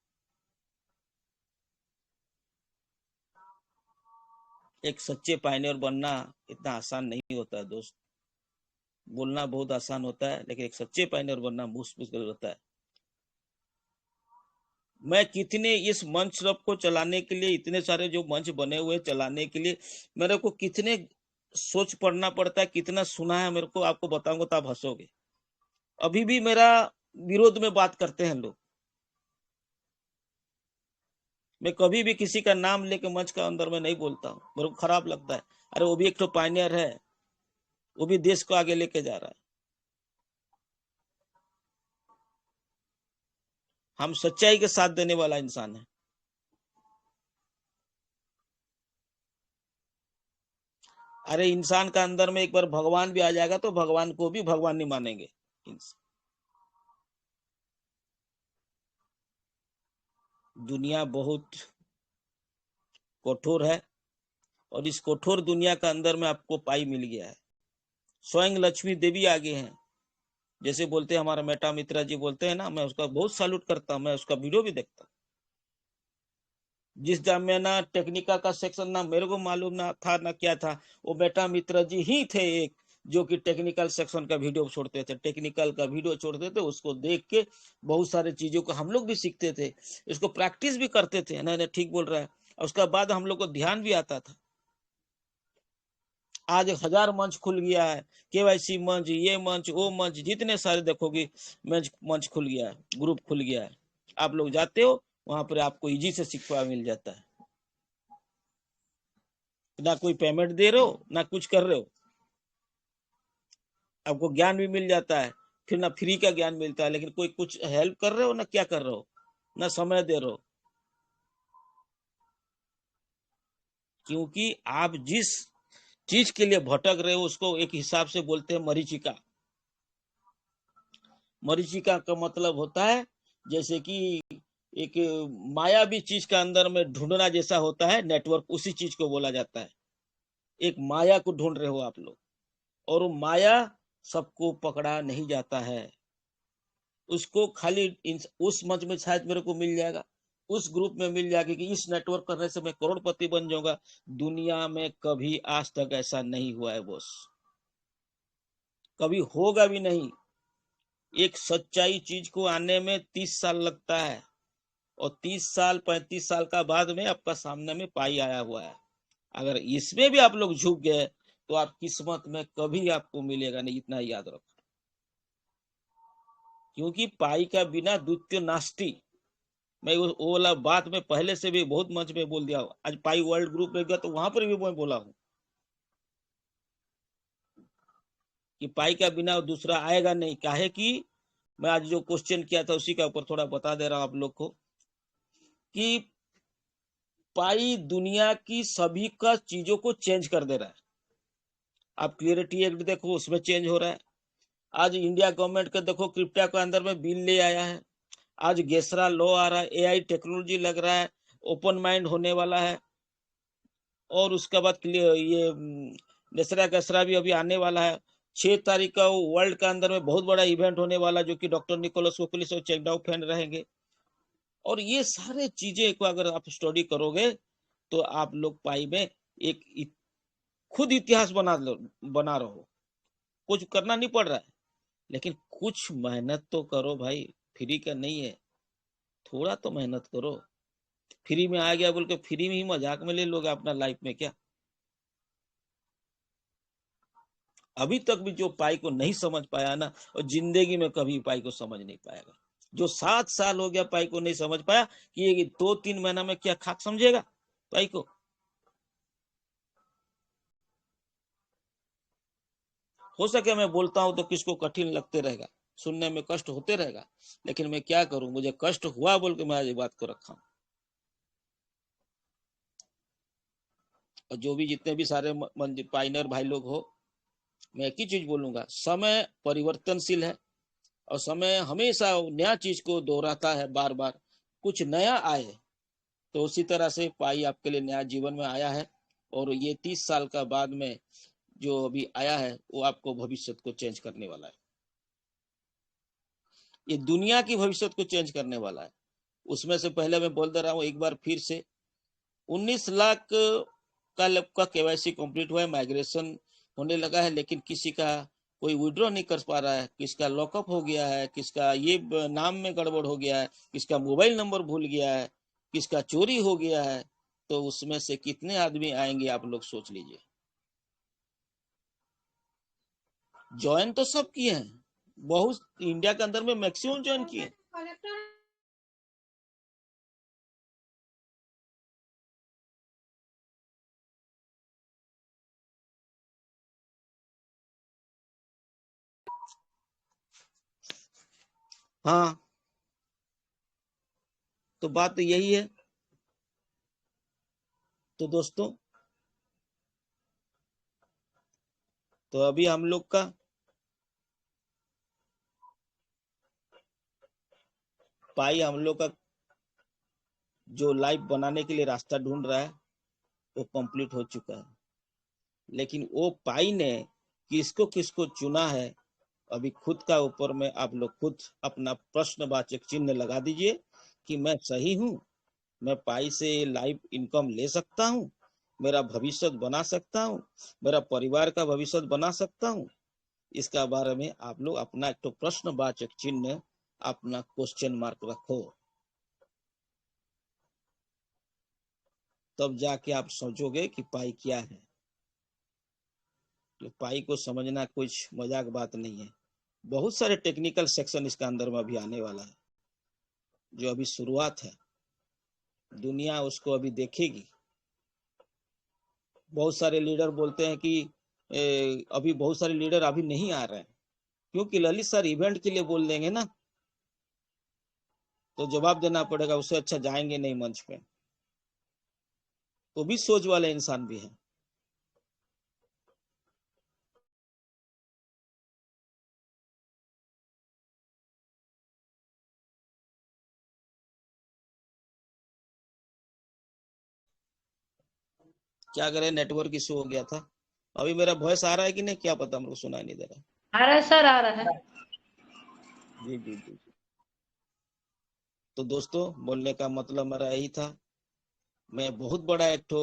एक सच्चे पायनियर बनना इतना आसान नहीं होता है दोस्त। बोलना बहुत आसान होता है, लेकिन एक सच्चे पायनियर बनना मुश्किल होता है। मैं कितने इस मंच को चलाने के लिए, इतने सारे जो मंच बने हुए चलाने के लिए, मेरे को कितने सोच पढ़ना पड़ता है, कितना सुना है मेरे को आपको बताऊंगा तो आप हंसोगे। अभी भी मेरा विरोध में बात करते हैं लोग। मैं कभी भी किसी का नाम लेके मंच का अंदर में नहीं बोलता हूँ, मेरे को खराब लगता है। अरे वो भी एक तो पायनियर है, वो भी देश को आगे लेके जा रहा है। हम सच्चाई के साथ देने वाला इंसान है। अरे इंसान का अंदर में एक बार भगवान भी आ जाएगा तो भगवान को भी भगवान नहीं मानेंगे। दुनिया बहुत कठोर है और इस कठोर दुनिया का अंदर में आपको पाई मिल गया है। स्वयं लक्ष्मी देवी आगे हैं, जैसे बोलते हैं हमारा मेटा मित्रा जी बोलते हैं ना, मैं उसका बहुत सैल्यूट करता हूं, मैं उसका वीडियो भी देखता हूं। जिस टाइम में ना टेक्निकल का सेक्शन ना मेरे को मालूम ना था ना क्या था, वो मेटा मित्रा जी ही थे एक जो कि टेक्निकल सेक्शन का वीडियो छोड़ते थे, टेक्निकल का वीडियो छोड़ते थे। उसको देख के बहुत सारे चीजों को हम लोग भी सीखते थे, इसको प्रैक्टिस भी करते थे। नहीं ठीक बोल रहा है। और उसके बाद हम लोग को ध्यान भी आता था। आज 1000 मंच खुल गया है, केवाईसी मंच, ये मंच, वो मंच, जितने सारे देखोगे मंच खुल गया है, ग्रुप खुल गया है। आप लोग जाते हो वहां पर आपको इजी से सीखवा मिल जाता है। ना कोई पेमेंट दे रहे हो ना कुछ कर रहे हो, आपको ज्ञान भी मिल जाता है। फिर ना फ्री का ज्ञान मिलता है, लेकिन कोई कुछ हेल्प कर रहे हो ना क्या कर रहे हो, ना समय दे रहे हो। क्योंकि आप जिस चीज के लिए भटक रहे हो उसको एक हिसाब से बोलते हैं मरीचिका। मरीचिका का मतलब होता है जैसे कि एक मायावी चीज का अंदर में ढूंढना जैसा होता है नेटवर्क, उसी चीज को बोला जाता है। एक माया को ढूंढ रहे हो आप लोग, और वो माया सबको पकड़ा नहीं जाता है। उसको खाली उस मंच में शायद मेरे को मिल जाएगा, उस ग्रुप में मिल जाएगा कि इस नेटवर्क करने से मैं करोड़पति बन जाऊंगा। दुनिया में कभी आज तक ऐसा नहीं हुआ है बॉस, कभी होगा भी नहीं। एक सच्चाई चीज को आने में 30 साल लगता है, और 30 साल 35 साल का बाद में आपका सामने में पाई आया हुआ है। अगर इसमें भी आप लोग झुक गए तो आप किस्मत में कभी आपको मिलेगा नहीं, इतना याद रखो। क्योंकि पाई का बिना द्वितीय नास्ति। मैं वो वाला बात में पहले से भी बहुत मंच में बोल दिया। आज पाई वर्ल्ड ग्रुप में गया तो वहां पर भी मैं बोला हूं कि पाई का बिना दूसरा आएगा नहीं। काहे कि मैं आज जो क्वेश्चन किया था उसी का ऊपर थोड़ा बता दे रहा हूं आप लोग को कि पाई दुनिया की सभी का चीजों को चेंज कर दे रहा है। आप क्लियरिटी एक्ट देखो, उसमें चेंज हो रहा है। आज इंडिया गवर्नमेंट का देखो, क्रिप्टा के अंदर में बिल ले आया है। आज गेसरा लॉ आ रहा है, एआई टेक्नोलॉजी लग रहा है, ओपन माइंड होने वाला है। और उसके बाद ये नेसरा गैसरा भी अभी आने वाला है। 6 तारीख का वर्ल्ड का अंदर में बहुत बड़ा इवेंट होने वाला, जो कि डॉक्टर निकोलस कोकुलिस और चेकडाउ फैन रहेंगे। और ये सारे चीजें को अगर आप स्टडी करोगे तो आप लोग पाई में एक खुद इतिहास बना रहो। कुछ करना नहीं पड़ रहा है, लेकिन कुछ मेहनत तो करो भाई, फ्री का नहीं है। थोड़ा तो मेहनत करो। फ्री में आ गया बोल के फ्री में ही मजाक में ले लोगे अपना लाइफ में क्या? अभी तक भी जो पाई को नहीं समझ पाया ना, और जिंदगी में कभी पाई को समझ नहीं पाएगा। जो 7 साल हो गया पाई को नहीं समझ पाया कि ये 2-3 महीना में क्या खाक समझेगा पाई को। हो सके मैं बोलता हूं तो किसको कठिन लगते रहेगा, सुनने में कष्ट होते रहेगा, लेकिन मैं क्या करूं, मुझे कष्ट हुआ बोल के मैं आज बात को रखा हूं। और जो भी जितने भी सारे पाइनर भाई लोग हो, मैं एक ही चीज बोलूंगा, समय परिवर्तनशील है और समय हमेशा नया चीज को दोहराता है बार बार। कुछ नया आए तो उसी तरह से पाई आपके लिए नया जीवन में आया है। और ये 30 साल का बाद में जो अभी आया है वो आपको भविष्य को चेंज करने वाला है। ये दुनिया की भविष्य को चेंज करने वाला है। उसमें से पहले मैं बोल दे रहा हूँ एक बार फिर से, 19 लाख का केवाईसी कंप्लीट हुआ है, माइग्रेशन होने लगा है, लेकिन किसी का कोई विड्रॉ नहीं कर पा रहा है, किसका लॉकअप हो गया है, किसका ये नाम में गड़बड़ हो गया है, किसका मोबाइल नंबर भूल गया है, किसका चोरी हो गया है। तो उसमें से कितने आदमी आएंगे आप लोग सोच लीजिए। ज्वाइन तो सब किए हैं, बहुत इंडिया के अंदर में मैक्सिमम ज्वाइन किए। हाँ, तो बात तो यही है। तो दोस्तों, तो अभी हम लोग का पाई हम लोग का जो लाइव बनाने के लिए रास्ता ढूंढ रहा है वो कंप्लीट हो चुका है, लेकिन वो पाई ने किसको किसको चुना है अभी खुद का ऊपर में आप लोग खुद अपना प्रश्नवाचक चिन्ह लगा दीजिए कि मैं सही हूं, मैं पाई से लाइव इनकम ले सकता हूं, मेरा भविष्य बना सकता हूं, मेरा परिवार का भविष्य बना सकता हूं। इसका बारे में आप लोग अपना एक तो प्रश्नवाचक चिन्ह, अपना क्वेश्चन मार्क रखो, तब जाके आप सोचोगे कि पाई क्या है। तो पाई को समझना कुछ मजाक बात नहीं है। बहुत सारे टेक्निकल सेक्शन इसका अंदर में अभी आने वाला है, जो अभी शुरुआत है, दुनिया उसको अभी देखेगी। बहुत सारे लीडर बोलते हैं कि अभी बहुत सारे लीडर अभी नहीं आ रहे हैं, क्योंकि ललित सर इवेंट के लिए बोल देंगे ना, तो जवाब देना पड़ेगा, उससे अच्छा जाएंगे नहीं मंच पे। तो भी सोच वाले इंसान भी हैं। क्या करें, नेटवर्क इशू हो गया था। अभी मेरा वॉइस आ रहा है कि नहीं, क्या पता, हमको सुनाई नहीं दे रहा। आ रहा है सर, आ रहा है। जी जी जी। तो दोस्तों, बोलने का मतलब मेरा यही था। मैं बहुत बड़ा एक ठो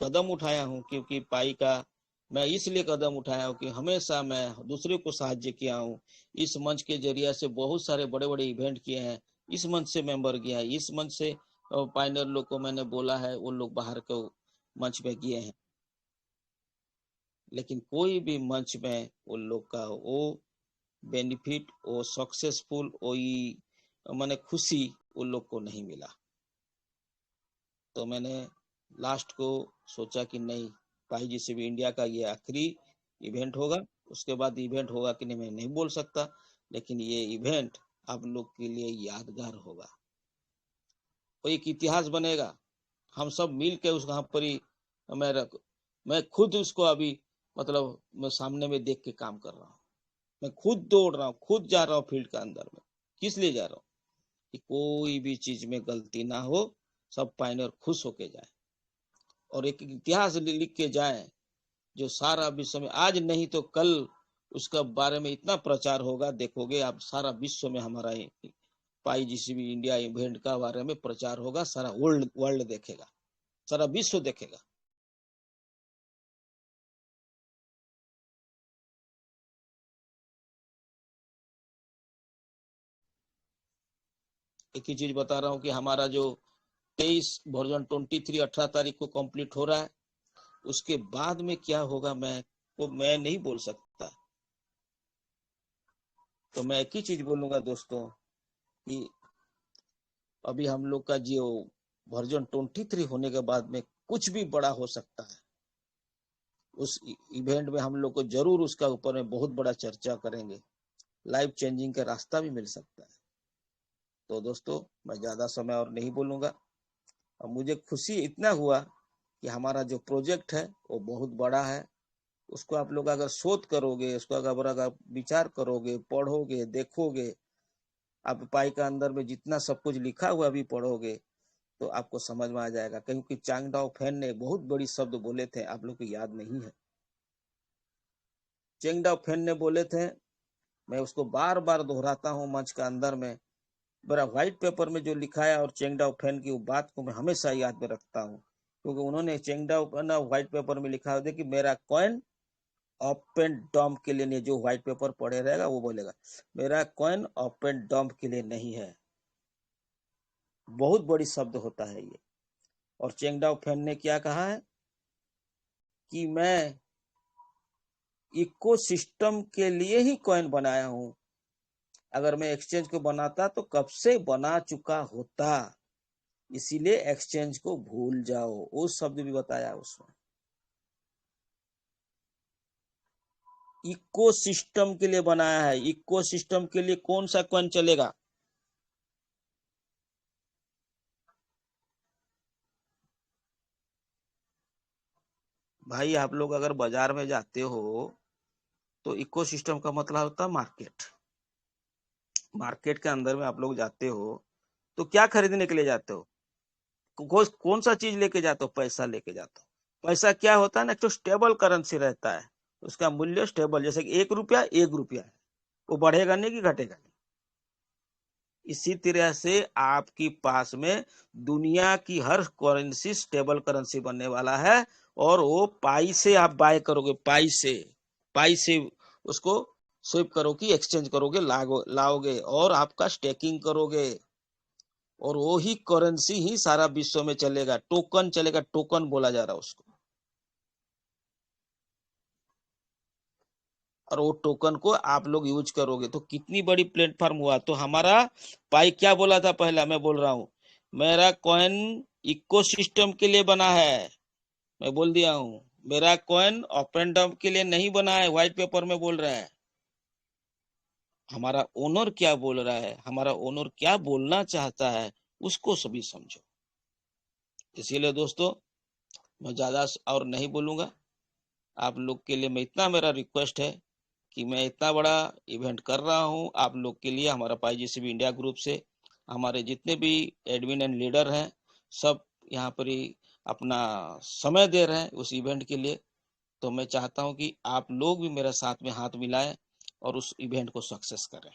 कदम उठाया हूँ, क्योंकि पाई का मैं इसलिए कदम उठाया हूँ कि हमेशा मैं दूसरे को सहायता किया हूँ। इस मंच के जरिए से बहुत सारे बड़े बड़े इवेंट किए हैं, इस मंच से मेंबर गया है, इस मंच से पायनियर लोग को मैंने बोला है, वो लोग बाहर के मंच पे गए हैं, लेकिन कोई भी मंच में वो लोग का वो बेनिफिट, वो सक्सेसफुल, वो मैंने खुशी उन लोग को नहीं मिला। तो मैंने लास्ट को सोचा कि नहीं, पाई जी से भी इंडिया का ये आखिरी इवेंट होगा, उसके बाद इवेंट होगा कि नहीं मैं नहीं बोल सकता, लेकिन ये इवेंट आप लोग के लिए यादगार होगा, वो एक इतिहास बनेगा। हम सब मिल के उस वहां पर ही मैं खुद उसको अभी मतलब मैं सामने में देख के काम कर रहा हूँ, मैं खुद दौड़ रहा हूँ, खुद जा रहा हूँ फील्ड के अंदर में। किस लिए जा रहा हूँ? कि कोई भी चीज में गलती ना हो, सब पायनियर खुश होके जाए और एक इतिहास लिख के जाए, जो सारा विश्व में आज नहीं तो कल उसका बारे में इतना प्रचार होगा, देखोगे आप सारा विश्व में हमारा पाई जीसीबी इंडिया इवेंट का बारे में प्रचार होगा, सारा वर्ल्ड देखेगा, सारा विश्व देखेगा। एक ही चीज बता रहा हूँ कि हमारा जो 23 वर्जन 23 18 तारीख को कंप्लीट हो रहा है, उसके बाद में क्या होगा मैं नहीं बोल सकता। तो मैं एक ही चीज बोलूंगा दोस्तों कि अभी हम लोग का जो वर्जन 23 होने के बाद में कुछ भी बड़ा हो सकता है। उस इवेंट में हम लोग को जरूर उसका ऊपर में बहुत बड़ा चर्चा करेंगे, लाइफ चेंजिंग का रास्ता भी मिल सकता है। तो दोस्तों, मैं ज्यादा समय और नहीं बोलूंगा। और मुझे खुशी इतना हुआ कि हमारा जो प्रोजेक्ट है वो बहुत बड़ा है, उसको आप लोग अगर शोध करोगे, उसको अगर विचार करोगे, पढ़ोगे, देखोगे, आप पाई का अंदर में जितना सब कुछ लिखा हुआ भी पढ़ोगे तो आपको समझ में आ जाएगा। क्योंकि चांग डाओ फैन ने बहुत बड़ी शब्द बोले थे, आप लोग को याद नहीं है। चेंग डाओ फैन ने बोले थे, मैं उसको बार बार दोहराता हूँ मंच का अंदर में, मेरा व्हाइट पेपर में जो लिखा है और चेंग डाओ फैन की वो बात को मैं हमेशा याद में रखता हूँ, क्योंकि उन्होंने चेंग डाओ व्हाइट पेपर में लिखा है कि मेरा कॉइन अप एंड डाउन के लिए नहीं, जो व्हाइट पेपर पढ़े रहेगा वो बोलेगा मेरा कॉइन अप एंड डाउन के लिए नहीं है। बहुत बड़ी शब्द होता है ये। और चेंग डाओ फैन ने क्या कहा है कि मैं इकोसिस्टम के लिए ही कॉइन बनाया हूं। अगर मैं एक्सचेंज को बनाता तो कब से बना चुका होता, इसीलिए एक्सचेंज को भूल जाओ, वो शब्द भी बताया उसमें। इकोसिस्टम के लिए बनाया है। इकोसिस्टम के लिए कौन सा कॉइन चलेगा? भाई आप लोग अगर बाजार में जाते हो तो इकोसिस्टम का मतलब होता है मार्केट। मार्केट के अंदर में आप लोग जाते हो तो क्या खरीदने के लिए जाते हो? कौन सा चीज लेके जाते हो? पैसा लेके जाते हो। पैसा क्या होता है ना, तो स्टेबल करेंसी रहता है, उसका मूल्य स्टेबल, जैसे कि 1 रुपया है, वो बढ़ेगा नहीं कि घटेगा नहीं। इसी तरह से आपकी पास में दुनिया की हर करेंसी स्टेबल करेंसी बनने वाला है, और वो पाई से आप बाय करोगे, पाई से उसको स्विप करोगे, एक्सचेंज करोगे, लाओगे और आपका स्टेकिंग करोगे, और वो ही करेंसी ही सारा विश्व में चलेगा। टोकन चलेगा, टोकन बोला जा रहा है उसको, और वो टोकन को आप लोग यूज करोगे तो कितनी बड़ी प्लेटफॉर्म हुआ। तो हमारा पाई क्या बोला था पहला, मैं बोल रहा हूं, मेरा कॉइन इकोसिस्टम के लिए बना है। मैं बोल दिया हूं, मेरा कॉइन अप एंड डाउन के लिए नहीं बना है। व्हाइट पेपर में बोल रहा है। हमारा ओनर क्या बोल रहा है, हमारा ओनर क्या बोलना चाहता है, उसको सभी समझो। इसीलिए दोस्तों मैं ज्यादा और नहीं बोलूंगा। आप लोग के लिए मैं इतना, मेरा रिक्वेस्ट है कि मैं इतना बड़ा इवेंट कर रहा हूं आप लोग के लिए, हमारा पाईजीसीबी इंडिया ग्रुप से हमारे जितने भी एडमिन एंड लीडर हैं, सब यहाँ पर ही अपना समय दे रहे हैं उस इवेंट के लिए। तो मैं चाहता हूं कि आप लोग भी मेरे साथ में हाथ मिलाएं और उस इवेंट को सक्सेस करें।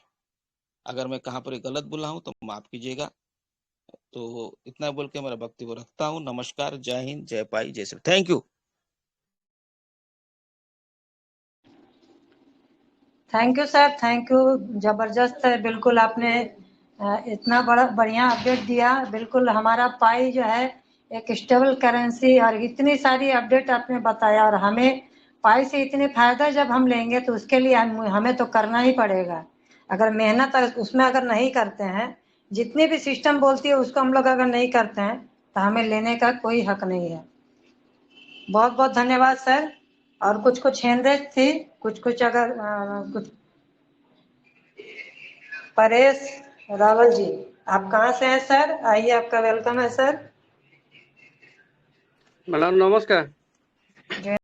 अगर मैं कहाँ पर गलत बोला हूं तो माफ कीजिएगा। तो इतना बोल के मेरा वक्तव्य रखता हूं। नमस्कार, जय हिंद, जय पाई, जय Shri. Thank you. Thank you sir, thank you. जबरदस्त है, बिल्कुल आपने इतना बड़ा बढ़िया अपडेट दिया। बिल्कुल हमारा पाई जो है एक स्टेबल करेंसी, और इतनी सारी अपडेट आपने बताया, और हमें पाई से इतने फायदा जब हम लेंगे तो उसके लिए हमें तो करना ही पड़ेगा। अगर मेहनत उसमें अगर नहीं करते हैं, जितनी भी सिस्टम बोलती है उसको हम लोग अगर नहीं करते हैं तो हमें लेने का कोई हक नहीं है। बहुत बहुत धन्यवाद सर। और कुछ हैंडेज थी, कुछ अगर कुछ। परेश रावल जी, आप कहाँ से हैं सर? आइए, आपका वेलकम है सर। मैडम नमस्कार।